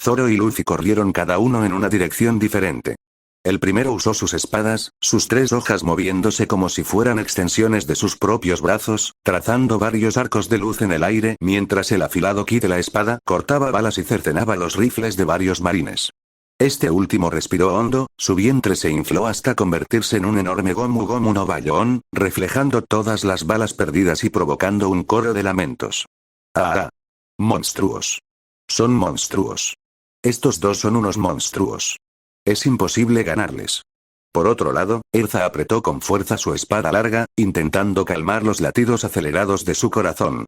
B: Zoro y Luffy corrieron cada uno en una dirección diferente. El primero usó sus espadas, sus 3 hojas moviéndose como si fueran extensiones de sus propios brazos, trazando varios arcos de luz en el aire mientras el afilado ki de la espada cortaba balas y cercenaba los rifles de varios marines. Este último respiró hondo, su vientre se infló hasta convertirse en un enorme Gomu Gomu no Ballon, reflejando todas las balas perdidas y provocando un coro de lamentos. ¡Ah! Monstruos. Son monstruos. Estos dos son unos monstruos. Es imposible ganarles. Por otro lado, Erza apretó con fuerza su espada larga, intentando calmar los latidos acelerados de su corazón.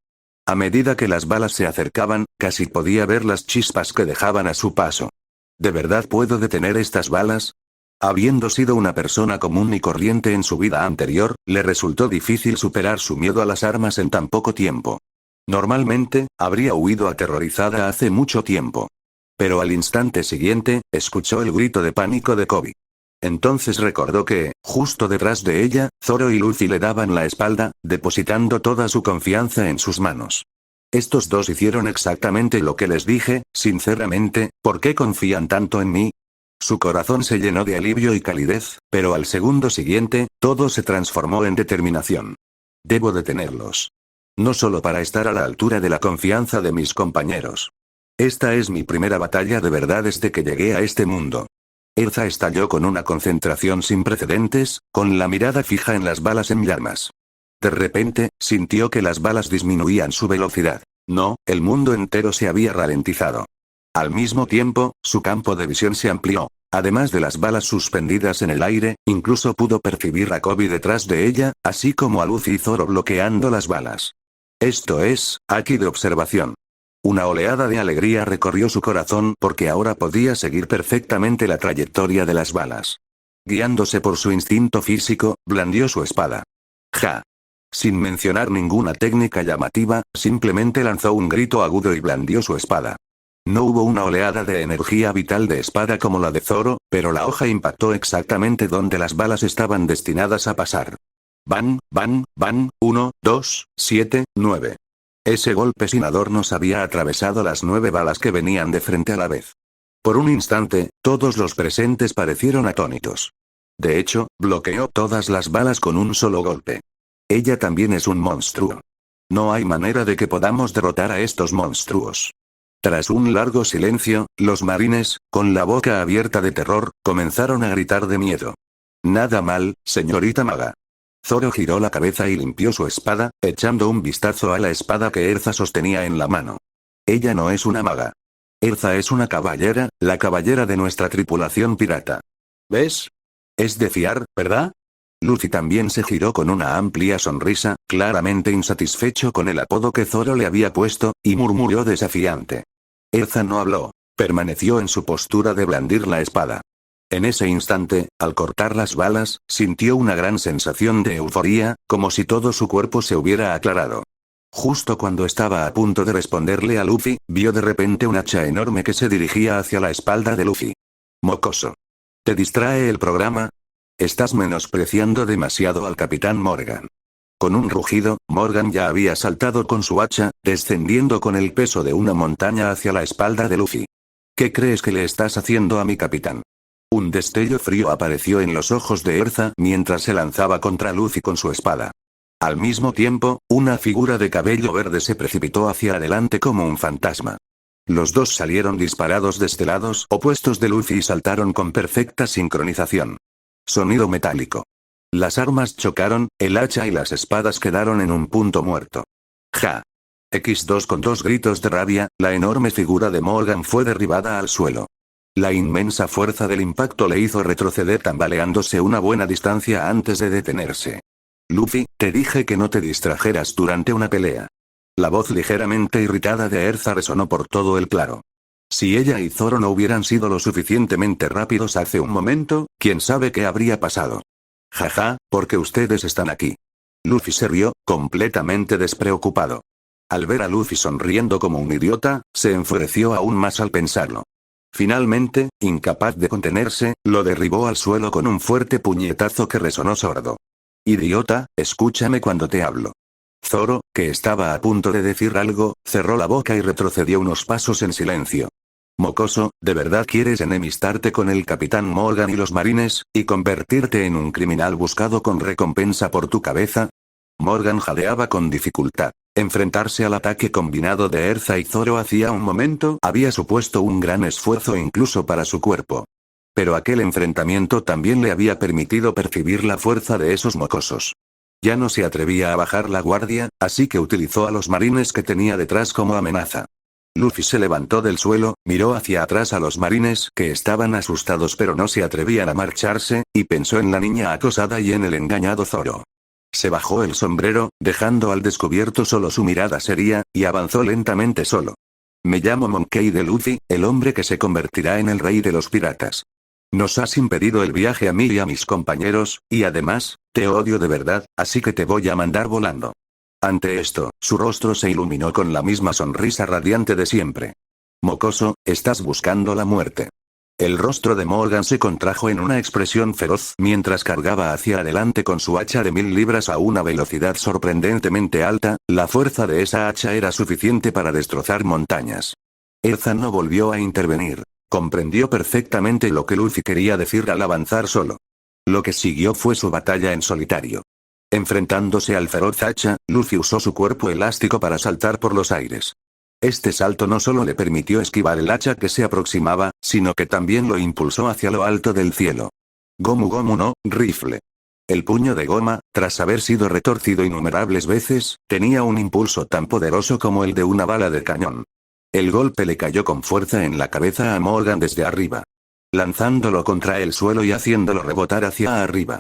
B: A medida que las balas se acercaban, casi podía ver las chispas que dejaban a su paso. ¿De verdad puedo detener estas balas? Habiendo sido una persona común y corriente en su vida anterior, le resultó difícil superar su miedo a las armas en tan poco tiempo. Normalmente, habría huido aterrorizada hace mucho tiempo. Pero al instante siguiente, escuchó el grito de pánico de Koby. Entonces recordó que, justo detrás de ella, Zoro y Luffy le daban la espalda, depositando toda su confianza en sus manos. Estos dos hicieron exactamente lo que les dije, sinceramente, ¿por qué confían tanto en mí? Su corazón se llenó de alivio y calidez, pero al segundo siguiente, todo se transformó en determinación. Debo detenerlos. No solo para estar a la altura de la confianza de mis compañeros. Esta es mi primera batalla de verdad desde que llegué a este mundo. Erza estalló con una concentración sin precedentes, con la mirada fija en las balas en llamas. De repente, sintió que las balas disminuían su velocidad. No, el mundo entero se había ralentizado. Al mismo tiempo, su campo de visión se amplió. Además de las balas suspendidas en el aire, incluso pudo percibir a Koby detrás de ella, así como a Luffy y Zoro bloqueando las balas. Esto es, Haki de observación. Una oleada de alegría recorrió su corazón porque ahora podía seguir perfectamente la trayectoria de las balas. Guiándose por su instinto físico, blandió su espada. ¡Ja! Sin mencionar ninguna técnica llamativa, simplemente lanzó un grito agudo y blandió su espada. No hubo una oleada de energía vital de espada como la de Zoro, pero la hoja impactó exactamente donde las balas estaban destinadas a pasar. Van, van, van, 1, 2, 7, 9. Ese golpe sin adornos había atravesado las 9 balas que venían de frente a la vez. Por un instante, todos los presentes parecieron atónitos. De hecho, bloqueó todas las balas con un solo golpe. Ella también es un monstruo. No hay manera de que podamos derrotar a estos monstruos. Tras un largo silencio, los marines, con la boca abierta de terror, comenzaron a gritar de miedo. Nada mal, señorita maga. Zoro giró la cabeza y limpió su espada, echando un vistazo a la espada que Erza sostenía en la mano. Ella no es una maga. Erza es una caballera, la caballera de nuestra tripulación pirata. ¿Ves? Es de fiar, ¿verdad? Luffy también se giró con una amplia sonrisa, claramente insatisfecho con el apodo que Zoro le había puesto, y murmuró desafiante. Erza no habló. Permaneció en su postura de blandir la espada. En ese instante, al cortar las balas, sintió una gran sensación de euforía, como si todo su cuerpo se hubiera aclarado. Justo cuando estaba a punto de responderle a Luffy, vio de repente un hacha enorme que se dirigía hacia la espalda de Luffy. Mocoso. ¿Te distrae el programa? Estás menospreciando demasiado al Capitán Morgan. Con un rugido, Morgan ya había saltado con su hacha, descendiendo con el peso de una montaña hacia la espalda de Luffy. ¿Qué crees que le estás haciendo a mi capitán? Un destello frío apareció en los ojos de Erza mientras se lanzaba contra Luffy con su espada. Al mismo tiempo, una figura de cabello verde se precipitó hacia adelante como un fantasma. Los dos salieron disparados desde lados opuestos de Luffy y saltaron con perfecta sincronización. Sonido metálico. Las armas chocaron, el hacha y las espadas quedaron en un punto muerto. ¡Ja! X2 con dos gritos de rabia, la enorme figura de Morgan fue derribada al suelo. La inmensa fuerza del impacto le hizo retroceder tambaleándose una buena distancia antes de detenerse. Luffy, te dije que no te distrajeras durante una pelea. La voz ligeramente irritada de Erza resonó por todo el claro. Si ella y Zoro no hubieran sido lo suficientemente rápidos hace un momento, quién sabe qué habría pasado. Jaja, porque ustedes están aquí. Luffy se rió, completamente despreocupado. Al ver a Luffy sonriendo como un idiota, se enfureció aún más al pensarlo. Finalmente, incapaz de contenerse, lo derribó al suelo con un fuerte puñetazo que resonó sordo. Idiota, escúchame cuando te hablo. Zoro, que estaba a punto de decir algo, cerró la boca y retrocedió unos pasos en silencio. Mocoso, ¿de verdad quieres enemistarte con el Capitán Morgan y los marines, y convertirte en un criminal buscado con recompensa por tu cabeza? Morgan jadeaba con dificultad. Enfrentarse al ataque combinado de Erza y Zoro hacía un momento había supuesto un gran esfuerzo incluso para su cuerpo. Pero aquel enfrentamiento también le había permitido percibir la fuerza de esos mocosos. Ya no se atrevía a bajar la guardia, así que utilizó a los marines que tenía detrás como amenaza. Luffy se levantó del suelo, miró hacia atrás a los marines que estaban asustados pero no se atrevían a marcharse, y pensó en la niña acosada y en el engañado Zoro. Se bajó el sombrero, dejando al descubierto solo su mirada seria, y avanzó lentamente solo. Me llamo Monkey D. Luffy, el hombre que se convertirá en el rey de los piratas. Nos has impedido el viaje a mí y a mis compañeros, y además, te odio de verdad, así que te voy a mandar volando. Ante esto, su rostro se iluminó con la misma sonrisa radiante de siempre. Mocoso, estás buscando la muerte. El rostro de Morgan se contrajo en una expresión feroz mientras cargaba hacia adelante con su hacha de 1000 libras a una velocidad sorprendentemente alta. La fuerza de esa hacha era suficiente para destrozar montañas. Erza no volvió a intervenir. Comprendió perfectamente lo que Luffy quería decir al avanzar solo. Lo que siguió fue su batalla en solitario. Enfrentándose al feroz hacha, Luffy usó su cuerpo elástico para saltar por los aires. Este salto no solo le permitió esquivar el hacha que se aproximaba, sino que también lo impulsó hacia lo alto del cielo. Gomu Gomu no, rifle. El puño de goma, tras haber sido retorcido innumerables veces, tenía un impulso tan poderoso como el de una bala de cañón. El golpe le cayó con fuerza en la cabeza a Morgan desde arriba, lanzándolo contra el suelo y haciéndolo rebotar hacia arriba.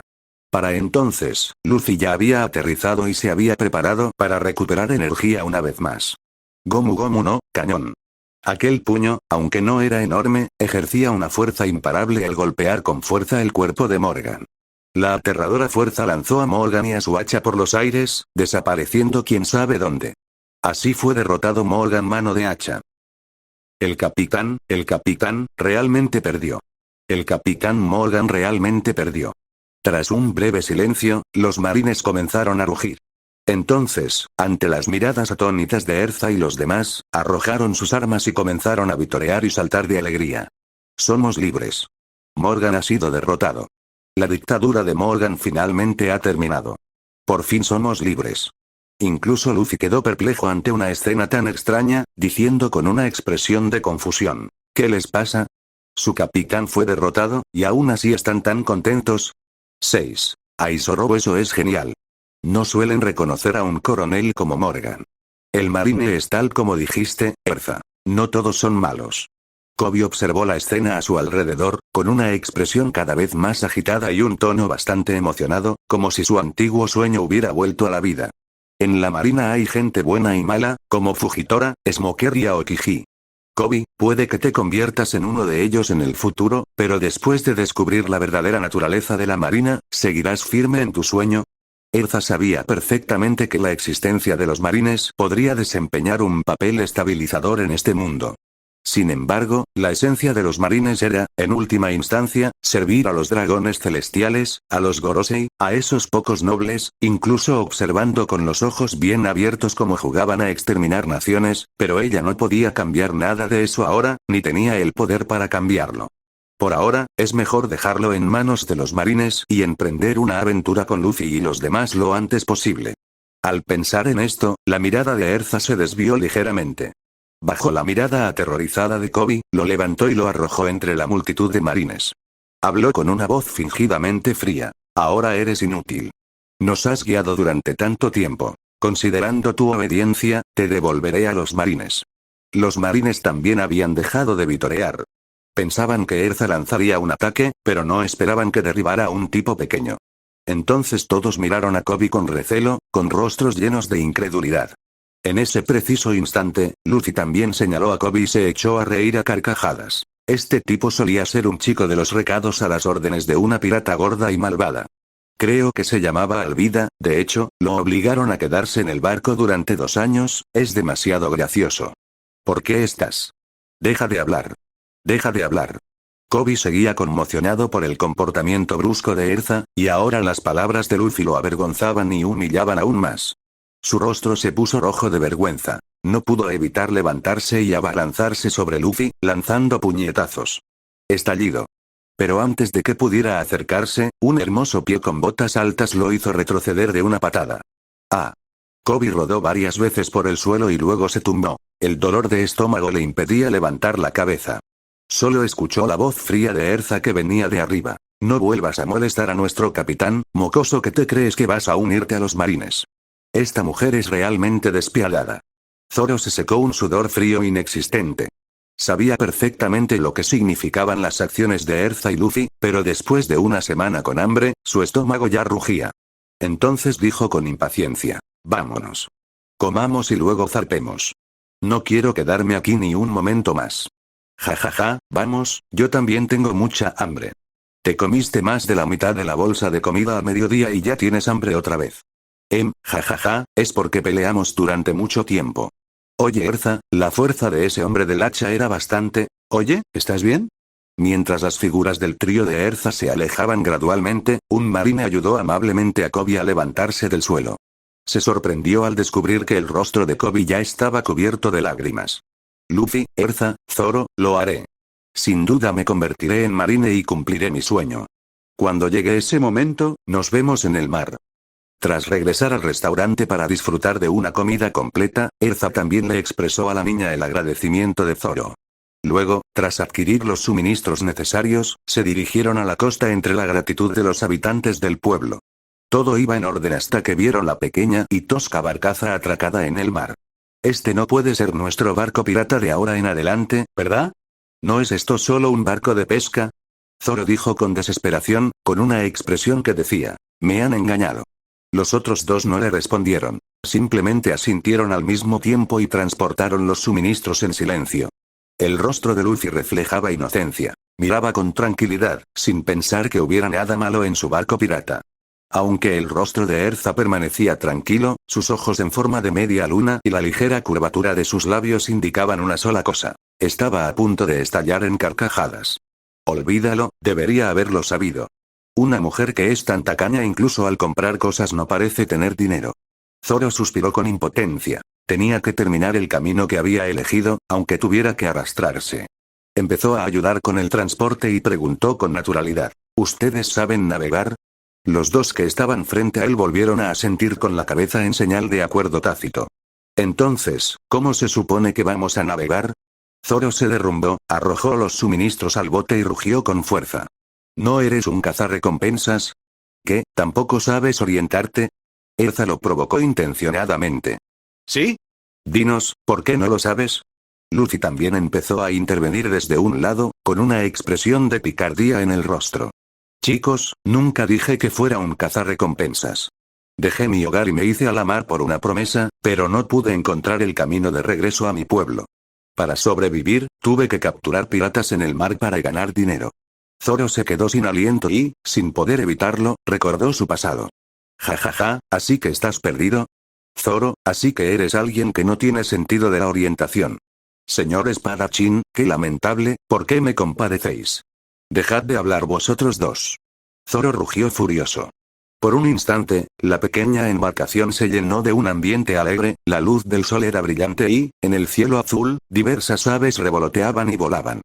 B: Para entonces, Luffy ya había aterrizado y se había preparado para recuperar energía una vez más. Gomu Gomu no, cañón. Aquel puño, aunque no era enorme, ejercía una fuerza imparable al golpear con fuerza el cuerpo de Morgan. La aterradora fuerza lanzó a Morgan y a su hacha por los aires, desapareciendo quién sabe dónde. Así fue derrotado Morgan mano de hacha. El capitán, realmente perdió. El capitán Morgan realmente perdió. Tras un breve silencio, los marines comenzaron a rugir. Entonces, ante las miradas atónitas de Erza y los demás, arrojaron sus armas y comenzaron a vitorear y saltar de alegría. Somos libres. Morgan ha sido derrotado. La dictadura de Morgan finalmente ha terminado. Por fin somos libres. Incluso Luffy quedó perplejo ante una escena tan extraña, diciendo con una expresión de confusión, ¿qué les pasa? Su capitán fue derrotado, y aún así están tan contentos. 6. Ay Zoro, eso es genial. No suelen reconocer a un coronel como Morgan. El marine es tal como dijiste, Erza. No todos son malos. Kobe observó la escena a su alrededor, con una expresión cada vez más agitada y un tono bastante emocionado, como si su antiguo sueño hubiera vuelto a la vida. En la marina hay gente buena y mala, como Fujitora, Smoker y Aokiji. Kobe, puede que te conviertas en uno de ellos en el futuro, pero después de descubrir la verdadera naturaleza de la marina, ¿seguirás firme en tu sueño? Erza sabía perfectamente que la existencia de los marines podría desempeñar un papel estabilizador en este mundo. Sin embargo, la esencia de los marines era, en última instancia, servir a los dragones celestiales, a los Gorosei, a esos pocos nobles, incluso observando con los ojos bien abiertos cómo jugaban a exterminar naciones, pero ella no podía cambiar nada de eso ahora, ni tenía el poder para cambiarlo. Por ahora, es mejor dejarlo en manos de los marines y emprender una aventura con Luffy y los demás lo antes posible. Al pensar en esto, la mirada de Erza se desvió ligeramente. Bajo la mirada aterrorizada de Kobe, lo levantó y lo arrojó entre la multitud de marines. Habló con una voz fingidamente fría. Ahora eres inútil. Nos has guiado durante tanto tiempo. Considerando tu obediencia, te devolveré a los marines. Los marines también habían dejado de vitorear. Pensaban que Erza lanzaría un ataque, pero no esperaban que derribara a un tipo pequeño. Entonces todos miraron a Kobe con recelo, con rostros llenos de incredulidad. En ese preciso instante, Luffy también señaló a Kobe y se echó a reír a carcajadas. Este tipo solía ser un chico de los recados a las órdenes de una pirata gorda y malvada. Creo que se llamaba Alvida, de hecho, lo obligaron a quedarse en el barco durante 2 años, es demasiado gracioso. ¿Por qué estás? Deja de hablar. Deja de hablar. Kobe seguía conmocionado por el comportamiento brusco de Erza, y ahora las palabras de Luffy lo avergonzaban y humillaban aún más. Su rostro se puso rojo de vergüenza. No pudo evitar levantarse y abalanzarse sobre Luffy, lanzando puñetazos. Estallido. Pero antes de que pudiera acercarse, un hermoso pie con botas altas lo hizo retroceder de una patada. ¡Ah! Kobe rodó varias veces por el suelo y luego se tumbó. El dolor de estómago le impedía levantar la cabeza. Solo escuchó la voz fría de Erza que venía de arriba. No vuelvas a molestar a nuestro capitán, mocoso, que te crees que vas a unirte a los marines. Esta mujer es realmente despiadada. Zoro se secó un sudor frío inexistente. Sabía perfectamente lo que significaban las acciones de Erza y Luffy, pero después de una semana con hambre, su estómago ya rugía. Entonces dijo con impaciencia: vámonos. Comamos y luego zarpemos. No quiero quedarme aquí ni un momento más. Jajaja, vamos, yo también tengo mucha hambre. Te comiste más de la mitad de la bolsa de comida a mediodía y ya tienes hambre otra vez. Jajaja, es porque peleamos durante mucho tiempo. Oye Erza, la fuerza de ese hombre del hacha era bastante. Oye, ¿estás bien? Mientras las figuras del trío de Erza se alejaban gradualmente, un marine ayudó amablemente a Kobe a levantarse del suelo. Se sorprendió al descubrir que el rostro de Kobe ya estaba cubierto de lágrimas. Luffy, Erza, Zoro, lo haré. Sin duda me convertiré en marine y cumpliré mi sueño. Cuando llegue ese momento, nos vemos en el mar. Tras regresar al restaurante para disfrutar de una comida completa, Erza también le expresó a la niña el agradecimiento de Zoro. Luego, tras adquirir los suministros necesarios, se dirigieron a la costa entre la gratitud de los habitantes del pueblo. Todo iba en orden hasta que vieron la pequeña y tosca barcaza atracada en el mar. Este no puede ser nuestro barco pirata de ahora en adelante, ¿verdad? ¿No es esto solo un barco de pesca? Zoro dijo con desesperación, con una expresión que decía: me han engañado. Los otros dos no le respondieron. Simplemente asintieron al mismo tiempo y transportaron los suministros en silencio. El rostro de Luffy reflejaba inocencia. Miraba con tranquilidad, sin pensar que hubiera nada malo en su barco pirata. Aunque el rostro de Erza permanecía tranquilo, sus ojos en forma de media luna y la ligera curvatura de sus labios indicaban una sola cosa. Estaba a punto de estallar en carcajadas. Olvídalo, debería haberlo sabido. Una mujer que es tan tacaña incluso al comprar cosas no parece tener dinero. Zoro suspiró con impotencia. Tenía que terminar el camino que había elegido, aunque tuviera que arrastrarse. Empezó a ayudar con el transporte y preguntó con naturalidad: ¿ustedes saben navegar? Los dos que estaban frente a él volvieron a asentir con la cabeza en señal de acuerdo tácito. Entonces, ¿cómo se supone que vamos a navegar? Zoro se derrumbó, arrojó los suministros al bote y rugió con fuerza. ¿No eres un cazarrecompensas? ¿Qué, tampoco sabes orientarte? Erza lo provocó intencionadamente. ¿Sí? Dinos, ¿por qué no lo sabes? Luffy también empezó a intervenir desde un lado, con una expresión de picardía en el rostro. Chicos, nunca dije que fuera un cazarrecompensas. Dejé mi hogar y me hice a la mar por una promesa, pero no pude encontrar el camino de regreso a mi pueblo. Para sobrevivir, tuve que capturar piratas en el mar para ganar dinero. Zoro se quedó sin aliento y, sin poder evitarlo, recordó su pasado. Jajaja, ¿así que estás perdido? Zoro, así que eres alguien que no tiene sentido de la orientación. Señor espadachín, qué lamentable, ¿por qué me compadecéis? Dejad de hablar vosotros dos. Zoro rugió furioso. Por un instante, la pequeña embarcación se llenó de un ambiente alegre, la luz del sol era brillante y, en el cielo azul, diversas aves revoloteaban y volaban.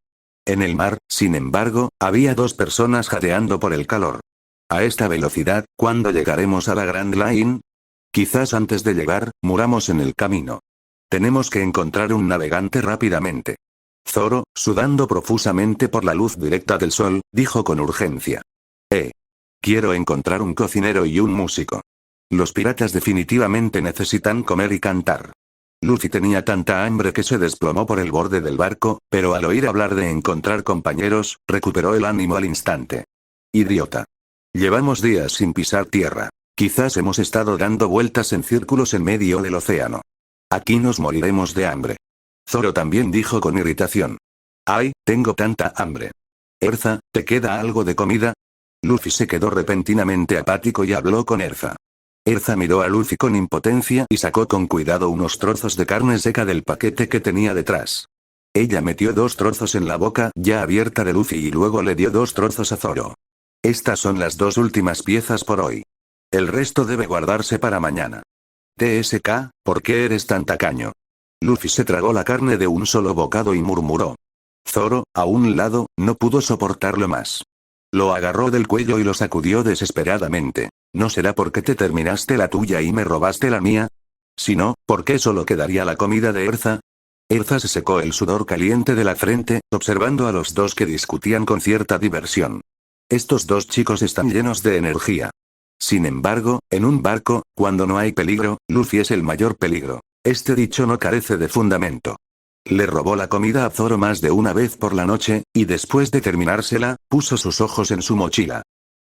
B: En el mar, sin embargo, había dos personas jadeando por el calor. A esta velocidad, ¿cuándo llegaremos a la Grand Line? Quizás antes de llegar, muramos en el camino. Tenemos que encontrar un navegante rápidamente. Zoro, sudando profusamente por la luz directa del sol, dijo con urgencia. Quiero encontrar un cocinero y un músico. Los piratas definitivamente necesitan comer y cantar. Luffy tenía tanta hambre que se desplomó por el borde del barco, pero al oír hablar de encontrar compañeros, recuperó el ánimo al instante. Idiota. Llevamos días sin pisar tierra. Quizás hemos estado dando vueltas en círculos en medio del océano. Aquí nos moriremos de hambre. Zoro también dijo con irritación. ¡Ay, tengo tanta hambre! Erza, ¿te queda algo de comida? Luffy se quedó repentinamente apático y habló con Erza. Erza miró a Luffy con impotencia y sacó con cuidado unos trozos de carne seca del paquete que tenía detrás. Ella metió 2 trozos en la boca ya abierta de Luffy y luego le dio 2 trozos a Zoro. Estas son las 2 últimas piezas por hoy. El resto debe guardarse para mañana. TSK, ¿por qué eres tan tacaño? Luffy se tragó la carne de un solo bocado y murmuró. Zoro, a un lado, no pudo soportarlo más. Lo agarró del cuello y lo sacudió desesperadamente. ¿No será porque te terminaste la tuya y me robaste la mía? Si no, ¿por qué solo quedaría la comida de Erza? Erza se secó el sudor caliente de la frente, observando a los dos que discutían con cierta diversión. Estos dos chicos están llenos de energía. Sin embargo, en un barco, cuando no hay peligro, Luffy es el mayor peligro. Este dicho no carece de fundamento. Le robó la comida a Zoro más de una vez por la noche, y después de terminársela, puso sus ojos en su mochila.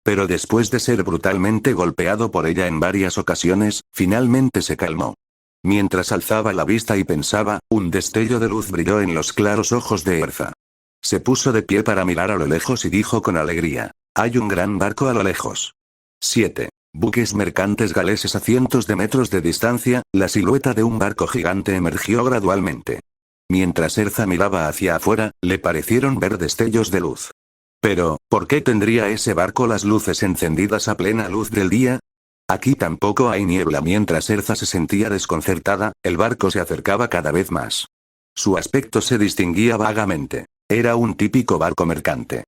B: Pero después de ser brutalmente golpeado por ella en varias ocasiones, finalmente se calmó. Mientras alzaba la vista y pensaba, un destello de luz brilló en los claros ojos de Erza. Se puso de pie para mirar a lo lejos y dijo con alegría: hay un gran barco a lo lejos. 7. Buques mercantes galeses a cientos de metros de distancia, la silueta de un barco gigante emergió gradualmente. Mientras Erza miraba hacia afuera, le parecieron ver destellos de luz. Pero, ¿por qué tendría ese barco las luces encendidas a plena luz del día? Aquí tampoco hay niebla. Mientras Erza se sentía desconcertada, el barco se acercaba cada vez más. Su aspecto se distinguía vagamente. Era un típico barco mercante.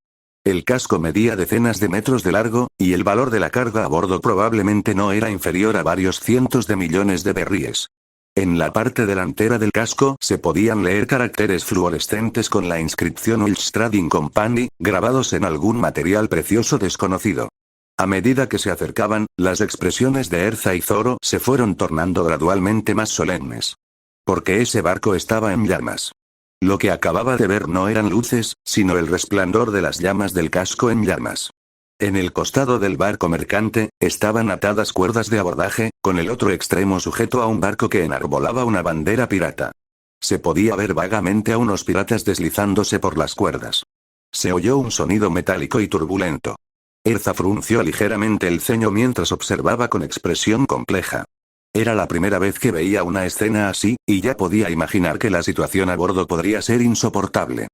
B: El casco medía decenas de metros de largo, y el valor de la carga a bordo probablemente no era inferior a varios cientos de millones de berríes. En la parte delantera del casco se podían leer caracteres fluorescentes con la inscripción Welsh Trading Company, grabados en algún material precioso desconocido. A medida que se acercaban, las expresiones de Erza y Zoro se fueron tornando gradualmente más solemnes. Porque ese barco estaba en llamas. Lo que acababa de ver no eran luces, sino el resplandor de las llamas del casco en llamas. En el costado del barco mercante, estaban atadas cuerdas de abordaje, con el otro extremo sujeto a un barco que enarbolaba una bandera pirata. Se podía ver vagamente a unos piratas deslizándose por las cuerdas. Se oyó un sonido metálico y turbulento. Erza frunció ligeramente el ceño mientras observaba con expresión compleja. Era la primera vez que veía una escena así, y ya podía imaginar que la situación a bordo podría ser insoportable.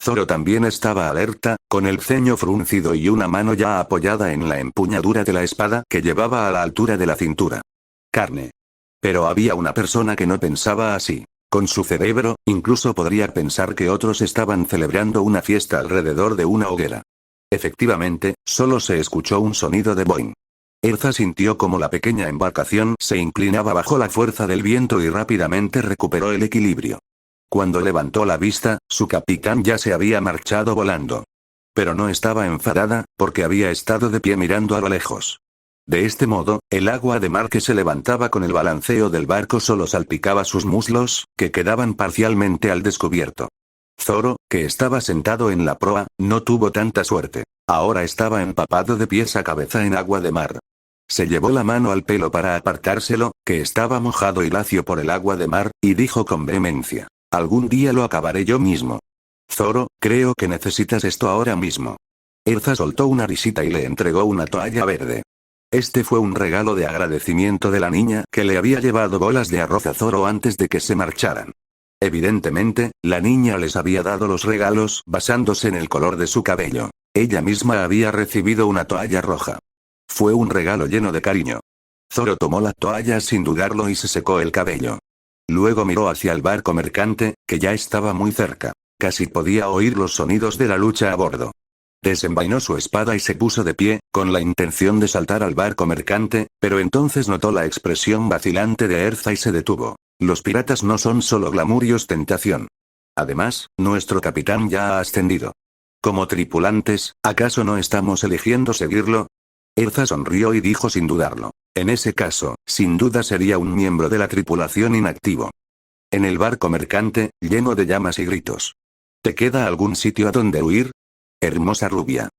B: Zoro también estaba alerta, con el ceño fruncido y una mano ya apoyada en la empuñadura de la espada que llevaba a la altura de la cintura. Carne. Pero había una persona que no pensaba así. Con su cerebro, incluso podría pensar que otros estaban celebrando una fiesta alrededor de una hoguera. Efectivamente, solo se escuchó un sonido de boing. Erza sintió como la pequeña embarcación se inclinaba bajo la fuerza del viento y rápidamente recuperó el equilibrio. Cuando levantó la vista, su capitán ya se había marchado volando. Pero no estaba enfadada, porque había estado de pie mirando a lo lejos. De este modo, el agua de mar que se levantaba con el balanceo del barco solo salpicaba sus muslos, que quedaban parcialmente al descubierto. Zoro, que estaba sentado en la proa, no tuvo tanta suerte. Ahora estaba empapado de pies a cabeza en agua de mar. Se llevó la mano al pelo para apartárselo, que estaba mojado y lacio por el agua de mar, y dijo con vehemencia: algún día lo acabaré yo mismo. Zoro, creo que necesitas esto ahora mismo. Erza soltó una risita y le entregó una toalla verde. Este fue un regalo de agradecimiento de la niña que le había llevado bolas de arroz a Zoro antes de que se marcharan. Evidentemente, la niña les había dado los regalos basándose en el color de su cabello. Ella misma había recibido una toalla roja. Fue un regalo lleno de cariño. Zoro tomó la toalla sin dudarlo y se secó el cabello. Luego miró hacia el barco mercante, que ya estaba muy cerca. Casi podía oír los sonidos de la lucha a bordo. Desenvainó su espada y se puso de pie, con la intención de saltar al barco mercante, pero entonces notó la expresión vacilante de Erza y se detuvo. Los piratas no son solo glamour y ostentación. Además, nuestro capitán ya ha ascendido. Como tripulantes, ¿acaso no estamos eligiendo seguirlo? Erza sonrió y dijo sin dudarlo: en ese caso, sin duda sería un miembro de la tripulación inactivo. En el barco mercante, lleno de llamas y gritos. ¿Te queda algún sitio a donde huir? Hermosa rubia.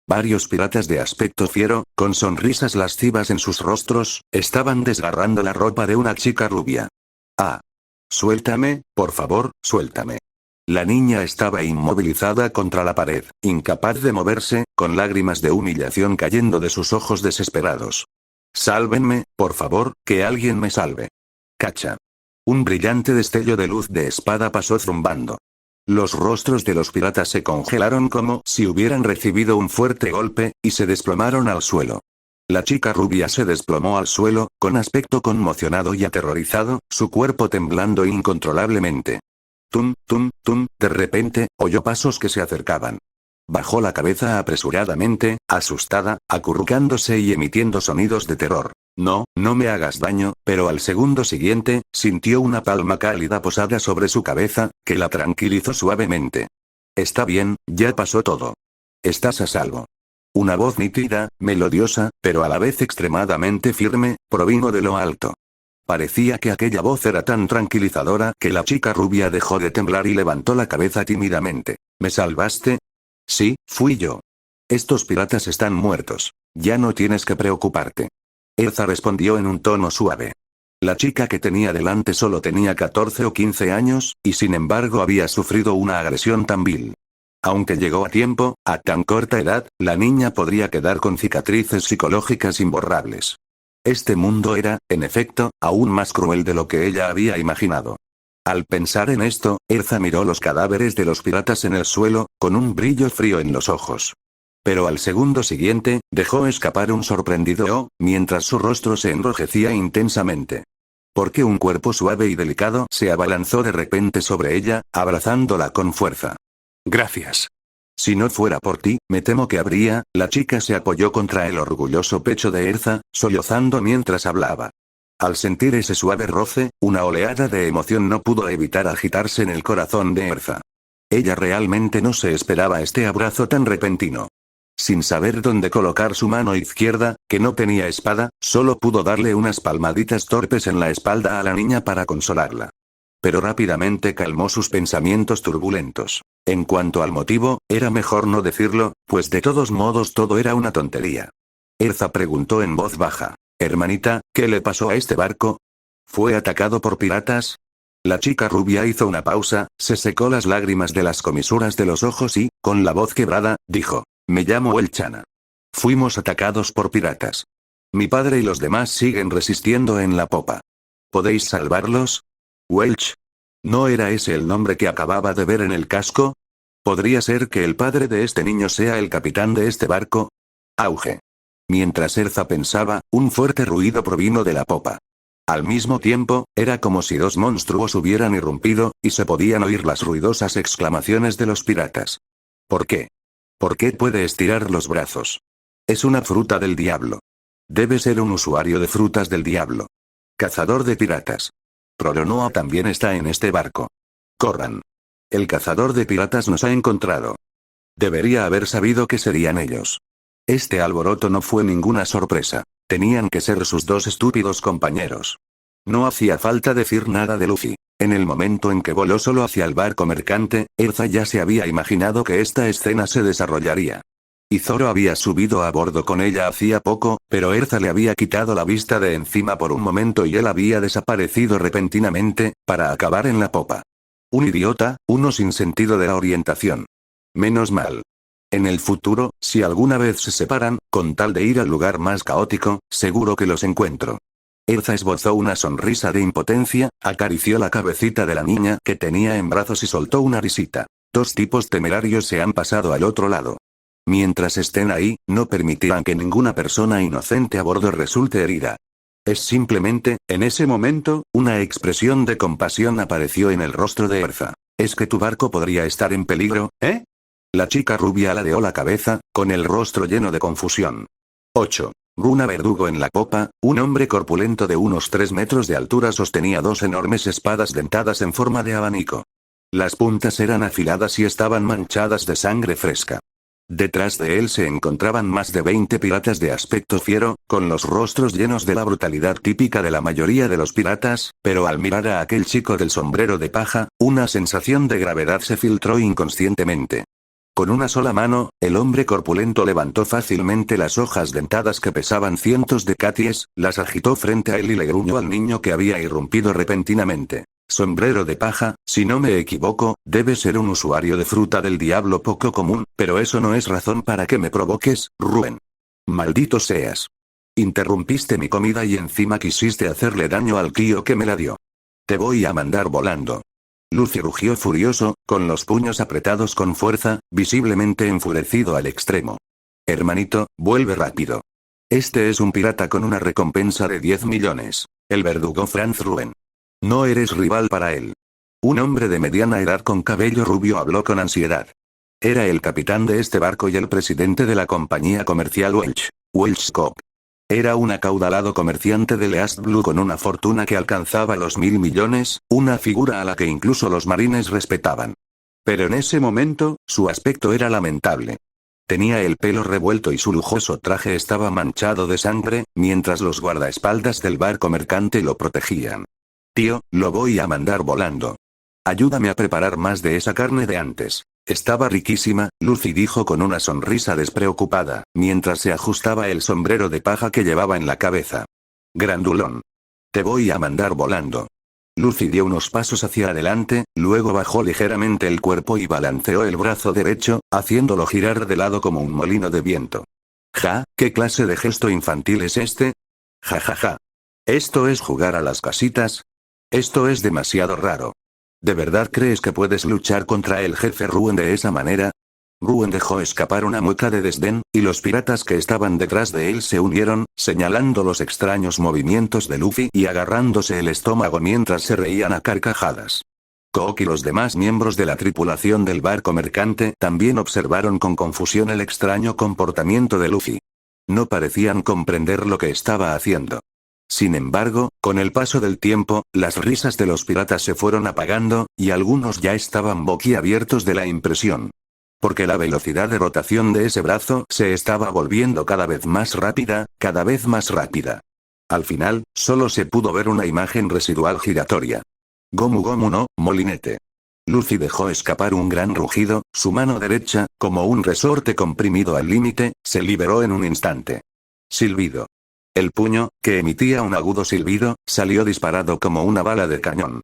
B: Varios piratas de aspecto fiero, con sonrisas lascivas en sus rostros, estaban desgarrando la ropa de una chica rubia. Ah. Suéltame, por favor, suéltame. La niña estaba inmovilizada contra la pared, incapaz de moverse, con lágrimas de humillación cayendo de sus ojos desesperados. Sálvenme, por favor, que alguien me salve. Cacha. Un brillante destello de luz de espada pasó zumbando. Los rostros de los piratas se congelaron como si hubieran recibido un fuerte golpe, y se desplomaron al suelo. La chica rubia se desplomó al suelo, con aspecto conmocionado y aterrorizado, su cuerpo temblando incontrolablemente. Tum, tum, tum, de repente, oyó pasos que se acercaban. Bajó la cabeza apresuradamente, asustada, acurrucándose y emitiendo sonidos de terror. No, no me hagas daño, pero al segundo siguiente, sintió una palma cálida posada sobre su cabeza, que la tranquilizó suavemente. Está bien, ya pasó todo. Estás a salvo. Una voz nítida, melodiosa, pero a la vez extremadamente firme, provino de lo alto. Parecía que aquella voz era tan tranquilizadora que la chica rubia dejó de temblar y levantó la cabeza tímidamente. ¿Me salvaste? Sí, fui yo. Estos piratas están muertos. Ya no tienes que preocuparte. Erza respondió en un tono suave. La chica que tenía delante solo tenía 14 o 15 años, y sin embargo había sufrido una agresión tan vil. Aunque llegó a tiempo, a tan corta edad, la niña podría quedar con cicatrices psicológicas imborrables. Este mundo era, en efecto, aún más cruel de lo que ella había imaginado. Al pensar en esto, Erza miró los cadáveres de los piratas en el suelo, con un brillo frío en los ojos. Pero al segundo siguiente, dejó escapar un sorprendido "oh", mientras su rostro se enrojecía intensamente. Porque un cuerpo suave y delicado se abalanzó de repente sobre ella, abrazándola con fuerza. Gracias. Si no fuera por ti, me temo que habría. La chica se apoyó contra el orgulloso pecho de Erza, sollozando mientras hablaba. Al sentir ese suave roce, una oleada de emoción no pudo evitar agitarse en el corazón de Erza. Ella realmente no se esperaba este abrazo tan repentino. Sin saber dónde colocar su mano izquierda, que no tenía espada, solo pudo darle unas palmaditas torpes en la espalda a la niña para consolarla. Pero rápidamente calmó sus pensamientos turbulentos. En cuanto al motivo, era mejor no decirlo, pues de todos modos todo era una tontería. Erza preguntó en voz baja. Hermanita, ¿qué le pasó a este barco? ¿Fue atacado por piratas? La chica rubia hizo una pausa, se secó las lágrimas de las comisuras de los ojos y, con la voz quebrada, dijo. Me llamo Elchana. Fuimos atacados por piratas. Mi padre y los demás siguen resistiendo en la popa. ¿Podéis salvarlos? Welch. ¿No era ese el nombre que acababa de ver en el casco? ¿Podría ser que el padre de este niño sea el capitán de este barco? Auge. Mientras Erza pensaba, un fuerte ruido provino de la popa. Al mismo tiempo, era como si dos monstruos hubieran irrumpido, y se podían oír las ruidosas exclamaciones de los piratas. ¿Por qué? ¿Por qué puede estirar los brazos? Es una fruta del diablo. Debe ser un usuario de frutas del diablo. Cazador de piratas. Roronoa también está en este barco. Corran. El cazador de piratas nos ha encontrado. Debería haber sabido que serían ellos. Este alboroto no fue ninguna sorpresa. Tenían que ser sus dos estúpidos compañeros. No hacía falta decir nada de Luffy. En el momento en que voló solo hacia el barco mercante, Erza ya se había imaginado que esta escena se desarrollaría. Y Zoro había subido a bordo con ella hacía poco, pero Erza le había quitado la vista de encima por un momento y él había desaparecido repentinamente, para acabar en la popa. Un idiota, uno sin sentido de la orientación. Menos mal. En el futuro, si alguna vez se separan, con tal de ir al lugar más caótico, seguro que los encuentro. Erza esbozó una sonrisa de impotencia, acarició la cabecita de la niña que tenía en brazos y soltó una risita. Dos tipos temerarios se han pasado al otro lado. Mientras estén ahí, no permitirán que ninguna persona inocente a bordo resulte herida. Es simplemente, en ese momento, una expresión de compasión apareció en el rostro de Erza. ¿Es que tu barco podría estar en peligro, eh? La chica rubia ladeó la cabeza, con el rostro lleno de confusión. 8. Runa Verdugo en la popa, un hombre corpulento de unos 3 metros de altura sostenía dos enormes espadas dentadas en forma de abanico. Las puntas eran afiladas y estaban manchadas de sangre fresca. Detrás de él se encontraban más de 20 piratas de aspecto fiero, con los rostros llenos de la brutalidad típica de la mayoría de los piratas, pero al mirar a aquel chico del sombrero de paja, una sensación de gravedad se filtró inconscientemente. Con una sola mano, el hombre corpulento levantó fácilmente las hojas dentadas que pesaban cientos de caties, las agitó frente a él y le gruñó al niño que había irrumpido repentinamente. Sombrero de paja, si no me equivoco, debe ser un usuario de fruta del diablo poco común, pero eso no es razón para que me provoques, Rubén. Maldito seas. Interrumpiste mi comida y encima quisiste hacerle daño al tío que me la dio. Te voy a mandar volando. Luffy rugió furioso, con los puños apretados con fuerza, visiblemente enfurecido al extremo. Hermanito, vuelve rápido. Este es un pirata con una recompensa de 10 millones. El verdugo Franz Rubén. No eres rival para él. Un hombre de mediana edad con cabello rubio habló con ansiedad. Era el capitán de este barco y el presidente de la compañía comercial Welch. Welch Corp. Era un acaudalado comerciante de East Blue con una fortuna que alcanzaba los 1.000 millones, una figura a la que incluso los marines respetaban. Pero en ese momento, su aspecto era lamentable. Tenía el pelo revuelto y su lujoso traje estaba manchado de sangre, mientras los guardaespaldas del barco mercante lo protegían. Tío, lo voy a mandar volando. Ayúdame a preparar más de esa carne de antes. Estaba riquísima, Luffy dijo con una sonrisa despreocupada, mientras se ajustaba el sombrero de paja que llevaba en la cabeza. Grandulón. Te voy a mandar volando. Luffy dio unos pasos hacia adelante, luego bajó ligeramente el cuerpo y balanceó el brazo derecho, haciéndolo girar de lado como un molino de viento. Ja, ¿qué clase de gesto infantil es este? Ja ja ja. ¿Esto es jugar a las casitas? Esto es demasiado raro. ¿De verdad crees que puedes luchar contra el jefe Ruen de esa manera? Ruen dejó escapar una mueca de desdén, y los piratas que estaban detrás de él se unieron, señalando los extraños movimientos de Luffy y agarrándose el estómago mientras se reían a carcajadas. Kook y los demás miembros de la tripulación del barco mercante también observaron con confusión el extraño comportamiento de Luffy. No parecían comprender lo que estaba haciendo. Sin embargo, con el paso del tiempo, las risas de los piratas se fueron apagando, y algunos ya estaban boquiabiertos de la impresión. Porque la velocidad de rotación de ese brazo se estaba volviendo cada vez más rápida, cada vez más rápida. Al final, solo se pudo ver una imagen residual giratoria. Gomu Gomu no, molinete. Luffy dejó escapar un gran rugido, su mano derecha, como un resorte comprimido al límite, se liberó en un instante. Silbido. El puño, que emitía un agudo silbido, salió disparado como una bala de cañón.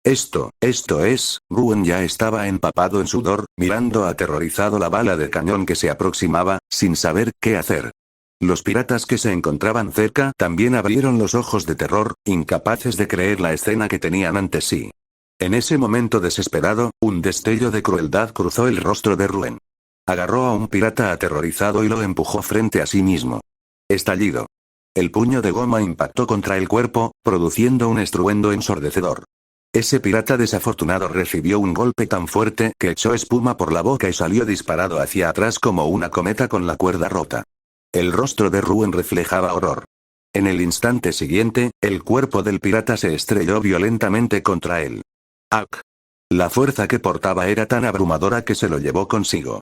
B: Esto es, Ruen ya estaba empapado en sudor, mirando aterrorizado la bala de cañón que se aproximaba, sin saber qué hacer. Los piratas que se encontraban cerca también abrieron los ojos de terror, incapaces de creer la escena que tenían ante sí. En ese momento desesperado, un destello de crueldad cruzó el rostro de Ruen. Agarró a un pirata aterrorizado y lo empujó frente a sí mismo. Estallido. El puño de goma impactó contra el cuerpo, produciendo un estruendo ensordecedor. Ese pirata desafortunado recibió un golpe tan fuerte que echó espuma por la boca y salió disparado hacia atrás como una cometa con la cuerda rota. El rostro de Ruen reflejaba horror. En el instante siguiente, el cuerpo del pirata se estrelló violentamente contra él. ¡Ac! La fuerza que portaba era tan abrumadora que se lo llevó consigo.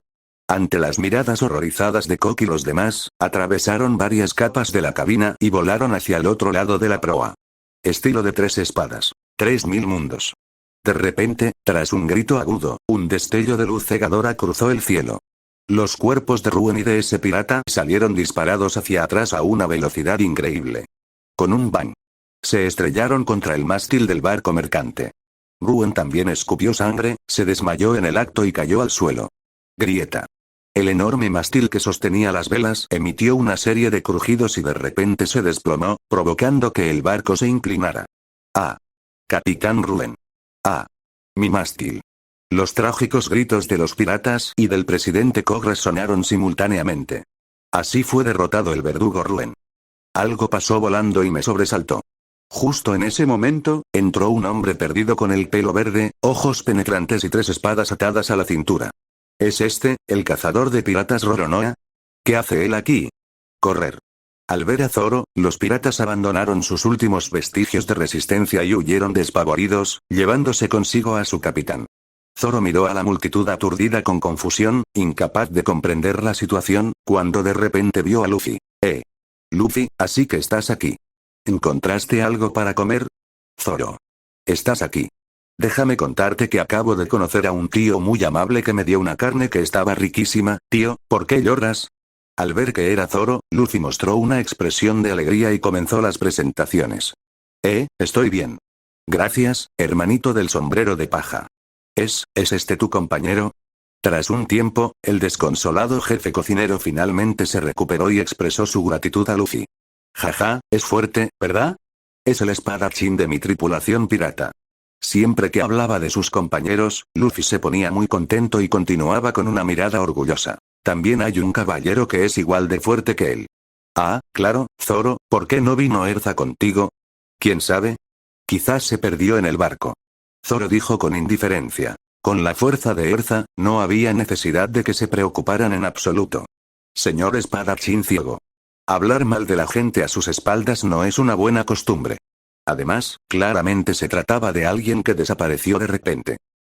B: Ante las miradas horrorizadas de Kook y los demás, atravesaron varias capas de la cabina y volaron hacia el otro lado de la proa. Estilo de 3 espadas. 3000 mundos. De repente, tras un grito agudo, un destello de luz cegadora cruzó el cielo. Los cuerpos de Ruen y de ese pirata salieron disparados hacia atrás a una velocidad increíble. Con un bang. Se estrellaron contra el mástil del barco mercante. Ruen también escupió sangre, se desmayó en el acto y cayó al suelo. Grieta. El enorme mástil que sostenía las velas emitió una serie de crujidos y de repente se desplomó, provocando que el barco se inclinara. ¡Ah! Capitán Ruen. ¡Ah! Mi mástil. Los trágicos gritos de los piratas y del presidente Kook resonaron simultáneamente. Así fue derrotado el verdugo Ruen. Algo pasó volando y me sobresaltó. Justo en ese momento, entró un hombre perdido con el pelo verde, ojos penetrantes y 3 espadas atadas a la cintura. ¿Es este, el cazador de piratas Roronoa? ¿Qué hace él aquí? Correr. Al ver a Zoro, los piratas abandonaron sus últimos vestigios de resistencia y huyeron despavoridos, llevándose consigo a su capitán. Zoro miró a la multitud aturdida con confusión, incapaz de comprender la situación, cuando de repente vio a Luffy. Luffy, así que estás aquí. ¿Encontraste algo para comer? Zoro. Estás aquí. Déjame contarte que acabo de conocer a un tío muy amable que me dio una carne que estaba riquísima. Tío, ¿por qué lloras? Al ver que era Zoro, Luffy mostró una expresión de alegría y comenzó las presentaciones. Estoy bien. Gracias, hermanito del sombrero de paja. ¿Es este tu compañero? Tras un tiempo, el desconsolado jefe cocinero finalmente se recuperó y expresó su gratitud a Luffy. Jaja, es fuerte, ¿verdad? Es el espadachín de mi tripulación pirata. Siempre que hablaba de sus compañeros, Luffy se ponía muy contento y continuaba con una mirada orgullosa. También hay un caballero que es igual de fuerte que él. Ah, claro, Zoro, ¿por qué no vino Erza contigo? ¿Quién sabe? Quizás se perdió en el barco. Zoro dijo con indiferencia. Con la fuerza de Erza, no había necesidad de que se preocuparan en absoluto. Señor espadachín ciego. Hablar mal de la gente a sus espaldas no es una buena costumbre. Además, claramente se trataba de alguien que desapareció de repente.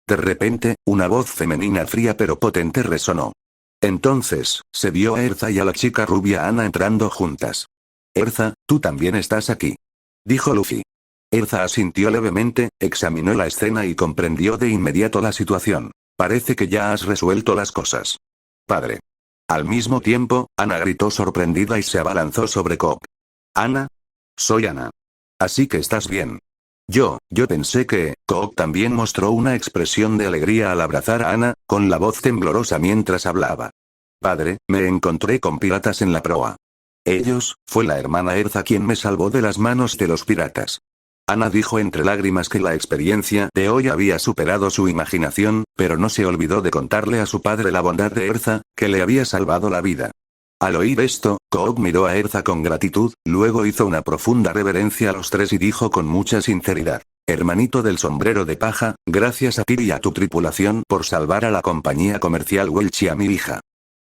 B: De repente, una voz femenina fría pero potente resonó. Entonces, se vio a Erza y a la chica rubia Ana entrando juntas. Erza, tú también estás aquí. Dijo Luffy. Erza asintió levemente, examinó la escena y comprendió de inmediato la situación. Parece que ya has resuelto las cosas. Padre. Al mismo tiempo, Ana gritó sorprendida y se abalanzó sobre Cobb. ¿Ana? Soy Ana. Así que estás bien. Yo pensé que... Cobb también mostró una expresión de alegría al abrazar a Ana, con la voz temblorosa mientras hablaba. Padre, me encontré con piratas en la proa. Fue la hermana Erza quien me salvó de las manos de los piratas. Ana dijo entre lágrimas que la experiencia de hoy había superado su imaginación, pero no se olvidó de contarle a su padre la bondad de Erza, que le había salvado la vida. Al oír esto, Cobb miró a Erza con gratitud, luego hizo una profunda reverencia a los tres y dijo con mucha sinceridad. Hermanito del sombrero de paja, gracias a ti y a tu tripulación por salvar a la compañía comercial Welch y a mi hija.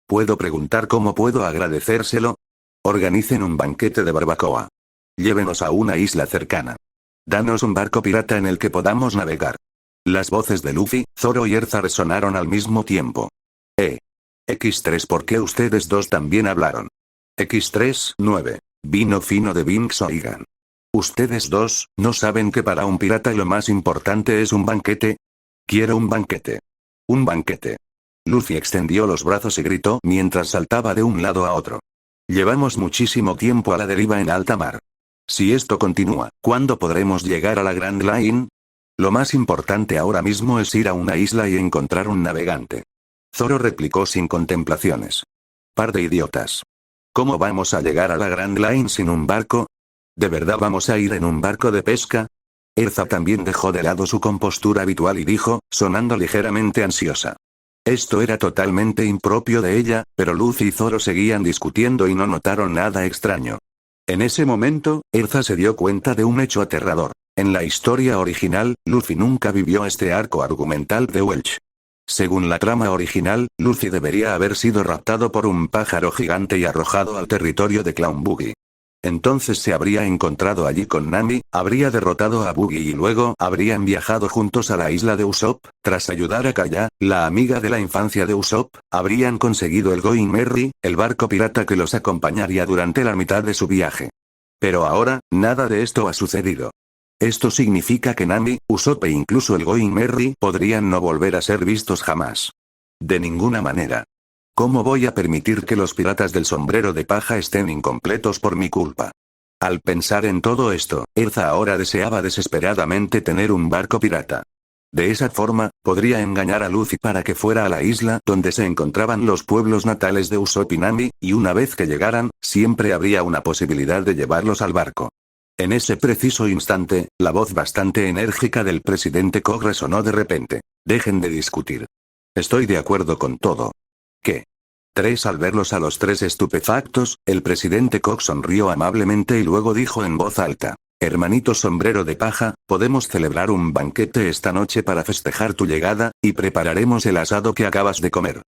B: ¿Puedo preguntar cómo puedo agradecérselo? Organicen un banquete de barbacoa. Llévenos a una isla cercana. Danos un barco pirata en el que podamos navegar. Las voces de Luffy, Zoro y Erza resonaron al mismo tiempo. X3 ¿por qué ustedes dos también hablaron? X3, 9. Vino fino de Binks oigan. ¿Ustedes dos, no saben que para un pirata lo más importante es un banquete? Quiero un banquete. Un banquete. Luffy extendió los brazos y gritó mientras saltaba de un lado a otro. Llevamos muchísimo tiempo a la deriva en alta mar. Si esto continúa, ¿cuándo podremos llegar a la Grand Line? Lo más importante ahora mismo es ir a una isla y encontrar un navegante. Zoro replicó sin contemplaciones. Par de idiotas. ¿Cómo vamos a llegar a la Grand Line sin un barco? ¿De verdad vamos a ir en un barco de pesca? Erza también dejó de lado su compostura habitual y dijo, sonando ligeramente ansiosa. Esto era totalmente impropio de ella, pero Luffy y Zoro seguían discutiendo y no notaron nada extraño. En ese momento, Erza se dio cuenta de un hecho aterrador. En la historia original, Luffy nunca vivió este arco argumental de Welch. Según la trama original, Luffy debería haber sido raptado por un pájaro gigante y arrojado al territorio de Clown Buggy. Entonces se habría encontrado allí con Nami, habría derrotado a Buggy y luego habrían viajado juntos a la isla de Usopp, tras ayudar a Kaya, la amiga de la infancia de Usopp, habrían conseguido el Going Merry, el barco pirata que los acompañaría durante la mitad de su viaje. Pero ahora, nada de esto ha sucedido. Esto significa que Nami, Usopp e incluso el Going Merry podrían no volver a ser vistos jamás. De ninguna manera. ¿Cómo voy a permitir que los piratas del sombrero de paja estén incompletos por mi culpa? Al pensar en todo esto, Erza ahora deseaba desesperadamente tener un barco pirata. De esa forma, podría engañar a Luffy para que fuera a la isla donde se encontraban los pueblos natales de Usopp y Nami, y una vez que llegaran, siempre habría una posibilidad de llevarlos al barco. En ese preciso instante, la voz bastante enérgica del presidente Koga resonó de repente. Dejen de discutir. Estoy de acuerdo con todo. ¿Qué? Al verlos a los tres estupefactos, el presidente Koga sonrió amablemente y luego dijo en voz alta. Hermanito sombrero de paja, podemos celebrar un banquete esta noche para festejar tu llegada, y prepararemos el asado que acabas de comer.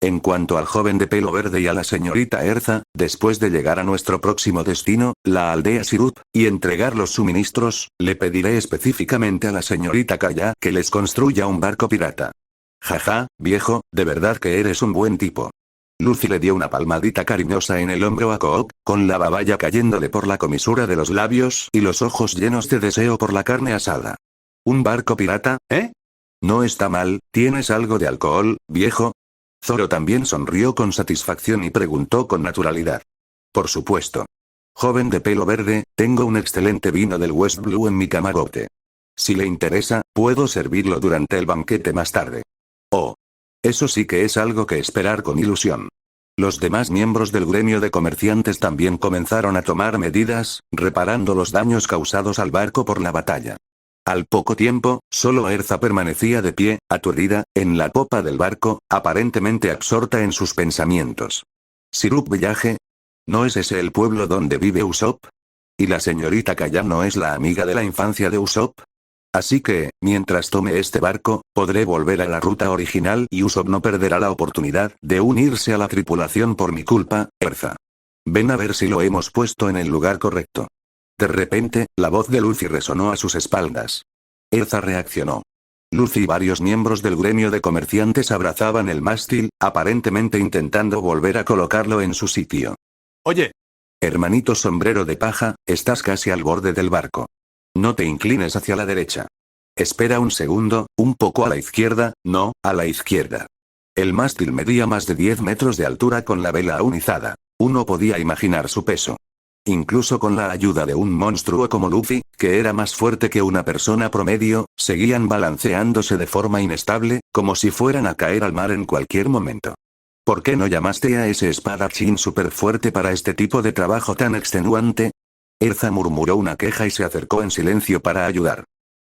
B: En cuanto al joven de pelo verde y a la señorita Erza, después de llegar a nuestro próximo destino, la aldea Sirup, y entregar los suministros, le pediré específicamente a la señorita Kaya que les construya un barco pirata. Jaja, viejo, de verdad que eres un buen tipo. Luffy le dio una palmadita cariñosa en el hombro a Koga, con la baballa cayéndole por la comisura de los labios y los ojos llenos de deseo por la carne asada. ¿Un barco pirata, eh? No está mal, ¿tienes algo de alcohol, viejo? Zoro también sonrió con satisfacción y preguntó con naturalidad. Por supuesto. Joven de pelo verde, tengo un excelente vino del West Blue en mi camarote. Si le interesa, puedo servirlo durante el banquete más tarde. Oh. Eso sí que es algo que esperar con ilusión. Los demás miembros del gremio de comerciantes también comenzaron a tomar medidas, reparando los daños causados al barco por la batalla. Al poco tiempo, solo Erza permanecía de pie, aturdida, en la popa del barco, aparentemente absorta en sus pensamientos. ¿Sirup Village? ¿No es ese el pueblo donde vive Usopp? ¿Y la señorita Kaya no es la amiga de la infancia de Usopp? Así que, mientras tome este barco, podré volver a la ruta original y Usopp no perderá la oportunidad de unirse a la tripulación por mi culpa, Erza. Ven a ver si lo hemos puesto en el lugar correcto. De repente, la voz de Luffy resonó a sus espaldas. Erza reaccionó. Luffy y varios miembros del gremio de comerciantes abrazaban el mástil, aparentemente intentando volver a colocarlo en su sitio.
C: Oye.
B: Hermanito sombrero de paja, estás casi al borde del barco. No te inclines hacia la derecha. Espera un segundo, un poco a la izquierda, no, a la izquierda. El mástil medía más de 10 metros de altura con la vela aún izada. Uno podía imaginar su peso. Incluso con la ayuda de un monstruo como Luffy, que era más fuerte que una persona promedio, seguían balanceándose de forma inestable, como si fueran a caer al mar en cualquier momento. ¿Por qué no llamaste a ese espadachín súper fuerte para este tipo de trabajo tan extenuante? Erza murmuró una queja y se acercó en silencio para ayudar.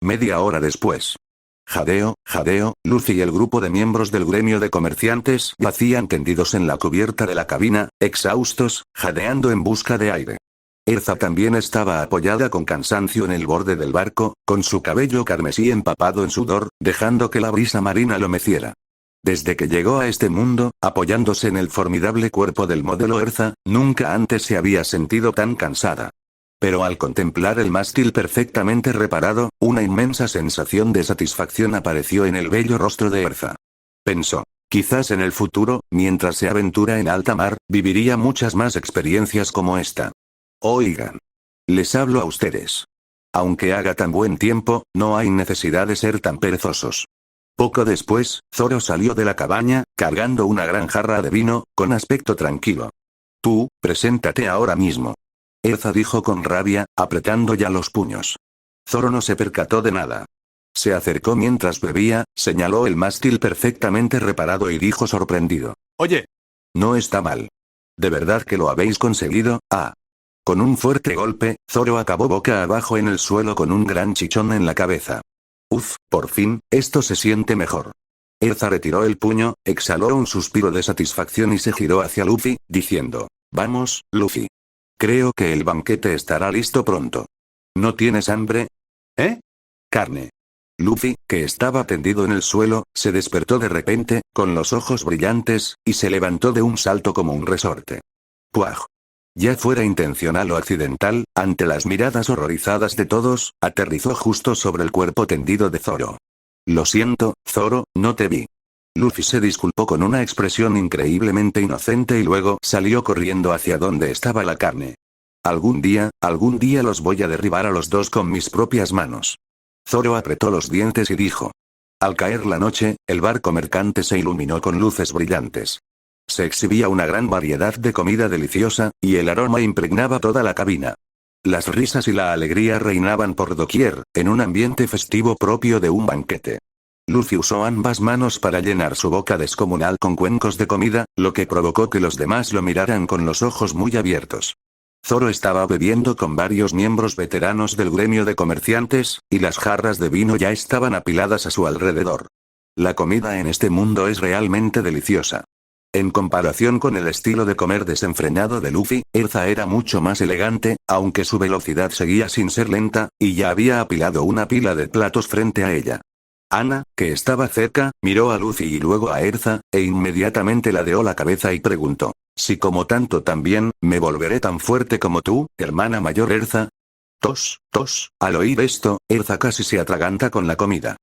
B: Media hora después. Jadeo, Luffy y el grupo de miembros del gremio de comerciantes yacían tendidos en la cubierta de la cabina, exhaustos, jadeando en busca de aire. Erza también estaba apoyada con cansancio en el borde del barco, con su cabello carmesí empapado en sudor, dejando que la brisa marina lo meciera. Desde que llegó a este mundo, apoyándose en el formidable cuerpo del modelo Erza, nunca antes se había sentido tan cansada. Pero al contemplar el mástil perfectamente reparado, una inmensa sensación de satisfacción apareció en el bello rostro de Erza. Pensó, quizás en el futuro, mientras se aventura en alta mar, viviría muchas más experiencias como esta. Oigan. Les hablo a ustedes. Aunque haga tan buen tiempo, no hay necesidad de ser tan perezosos. Poco después, Zoro salió de la cabaña, cargando una gran jarra de vino, con aspecto tranquilo. Tú, preséntate ahora mismo. Erza dijo con rabia, apretando ya los puños. Zoro no se percató de nada. Se acercó mientras bebía, señaló el mástil perfectamente reparado y dijo sorprendido.
C: Oye.
B: No está mal. ¿De verdad que lo habéis conseguido? Ah. Con un fuerte golpe, Zoro acabó boca abajo en el suelo con un gran chichón en la cabeza. Uf, por fin, esto se siente mejor. Erza retiró el puño, exhaló un suspiro de satisfacción y se giró hacia Luffy, diciendo, vamos, Luffy. Creo que el banquete estará listo pronto. ¿No tienes hambre?
C: ¿Eh?
B: Carne. Luffy, que estaba tendido en el suelo, se despertó de repente, con los ojos brillantes, y se levantó de un salto como un resorte. ¡Puaj! Ya fuera intencional o accidental, ante las miradas horrorizadas de todos, aterrizó justo sobre el cuerpo tendido de Zoro. Lo siento, Zoro, no te vi. Luffy se disculpó con una expresión increíblemente inocente y luego salió corriendo hacia donde estaba la carne. Algún día los voy a derribar a los dos con mis propias manos. Zoro apretó los dientes y dijo. Al caer la noche, el barco mercante se iluminó con luces brillantes. Se exhibía una gran variedad de comida deliciosa, y el aroma impregnaba toda la cabina. Las risas y la alegría reinaban por doquier, en un ambiente festivo propio de un banquete. Luffy usó ambas manos para llenar su boca descomunal con cuencos de comida, lo que provocó que los demás lo miraran con los ojos muy abiertos. Zoro estaba bebiendo con varios miembros veteranos del gremio de comerciantes, y las jarras de vino ya estaban apiladas a su alrededor. La comida en este mundo es realmente deliciosa. En comparación con el estilo de comer desenfrenado de Luffy, Erza era mucho más elegante, aunque su velocidad seguía sin ser lenta, y ya había apilado una pila de platos frente a ella. Ana, que estaba cerca, miró a Luffy y luego a Erza, e inmediatamente ladeó la cabeza y preguntó, si como tanto también, ¿me volveré tan fuerte como tú, hermana mayor Erza? Tos, al oír esto, Erza casi se atraganta con la comida.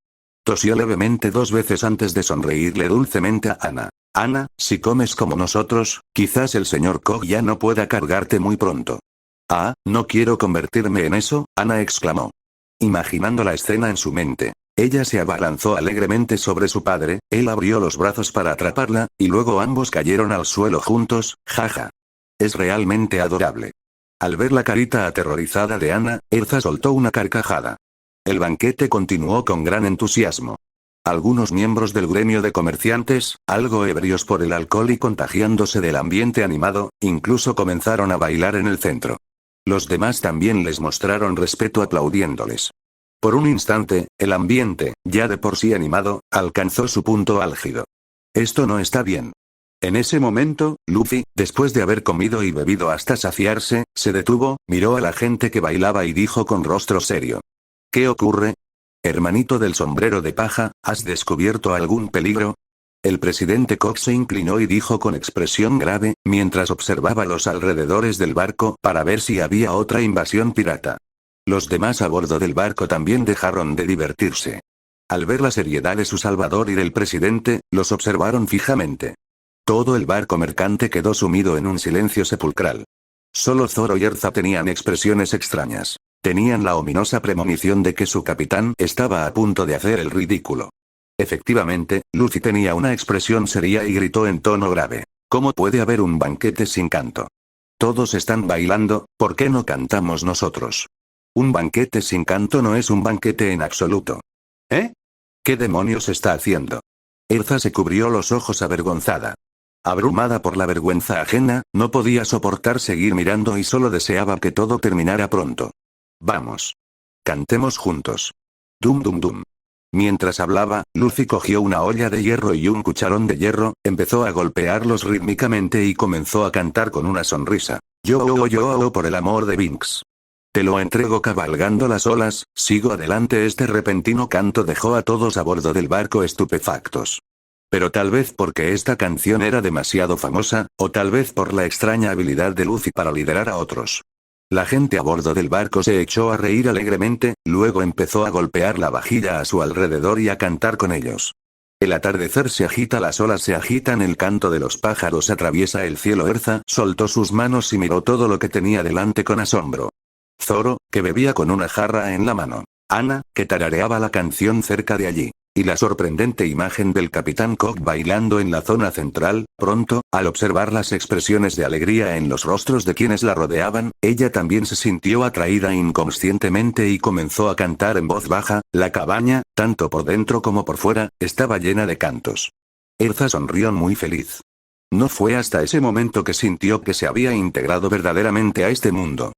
B: Tosió levemente 2 veces antes de sonreírle dulcemente a Ana. Ana, si comes como nosotros, quizás el señor Koga ya no pueda cargarte muy pronto. Ah, no quiero convertirme en eso, Ana exclamó. Imaginando la escena en su mente. Ella se abalanzó alegremente sobre su padre, él abrió los brazos para atraparla, y luego ambos cayeron al suelo juntos, jaja. Es realmente adorable. Al ver la carita aterrorizada de Ana, Erza soltó una carcajada. El banquete continuó con gran entusiasmo. Algunos miembros del gremio de comerciantes, algo ebrios por el alcohol y contagiándose del ambiente animado, incluso comenzaron a bailar en el centro. Los demás también les mostraron respeto aplaudiéndoles. Por un instante, el ambiente, ya de por sí animado, alcanzó su punto álgido. Esto no está bien. En ese momento, Luffy, después de haber comido y bebido hasta saciarse, se detuvo, miró a la gente que bailaba y dijo con rostro serio. ¿Qué ocurre? Hermanito del sombrero de paja, ¿has descubierto algún peligro? El presidente Cox se inclinó y dijo con expresión grave, mientras observaba los alrededores del barco para ver si había otra invasión pirata. Los demás a bordo del barco también dejaron de divertirse. Al ver la seriedad de su salvador y del presidente, los observaron fijamente. Todo el barco mercante quedó sumido en un silencio sepulcral. Solo Zoro y Erza tenían expresiones extrañas. Tenían la ominosa premonición de que su capitán estaba a punto de hacer el ridículo. Efectivamente, Luffy tenía una expresión seria y gritó en tono grave. ¿Cómo puede haber un banquete sin canto? Todos están bailando, ¿por qué no cantamos nosotros? Un banquete sin canto no es un banquete en absoluto. ¿Eh? ¿Qué demonios está haciendo? Erza se cubrió los ojos avergonzada. Abrumada por la vergüenza ajena, no podía soportar seguir mirando y solo deseaba que todo terminara pronto. Vamos. Cantemos juntos. Dum dum dum. Mientras hablaba, Luffy cogió una olla de hierro y un cucharón de hierro, empezó a golpearlos rítmicamente y comenzó a cantar con una sonrisa. Yo, por el amor de Binks. Te lo entrego cabalgando las olas, sigo adelante. Este repentino canto dejó a todos a bordo del barco estupefactos. Pero tal vez porque esta canción era demasiado famosa, o tal vez por la extraña habilidad de Luffy para liderar a otros. La gente a bordo del barco se echó a reír alegremente, luego empezó a golpear la vajilla a su alrededor y a cantar con ellos. El atardecer se agita, las olas se agitan, el canto de los pájaros atraviesa el cielo. Erza soltó sus manos y miró todo lo que tenía delante con asombro. Zoro, que bebía con una jarra en la mano. Ana, que tarareaba la canción cerca de allí. Y la sorprendente imagen del Capitán Cook bailando en la zona central. Pronto, al observar las expresiones de alegría en los rostros de quienes la rodeaban, ella también se sintió atraída inconscientemente y comenzó a cantar en voz baja. La cabaña, tanto por dentro como por fuera, estaba llena de cantos. Erza sonrió muy feliz. No fue hasta ese momento que sintió que se había integrado verdaderamente a este mundo.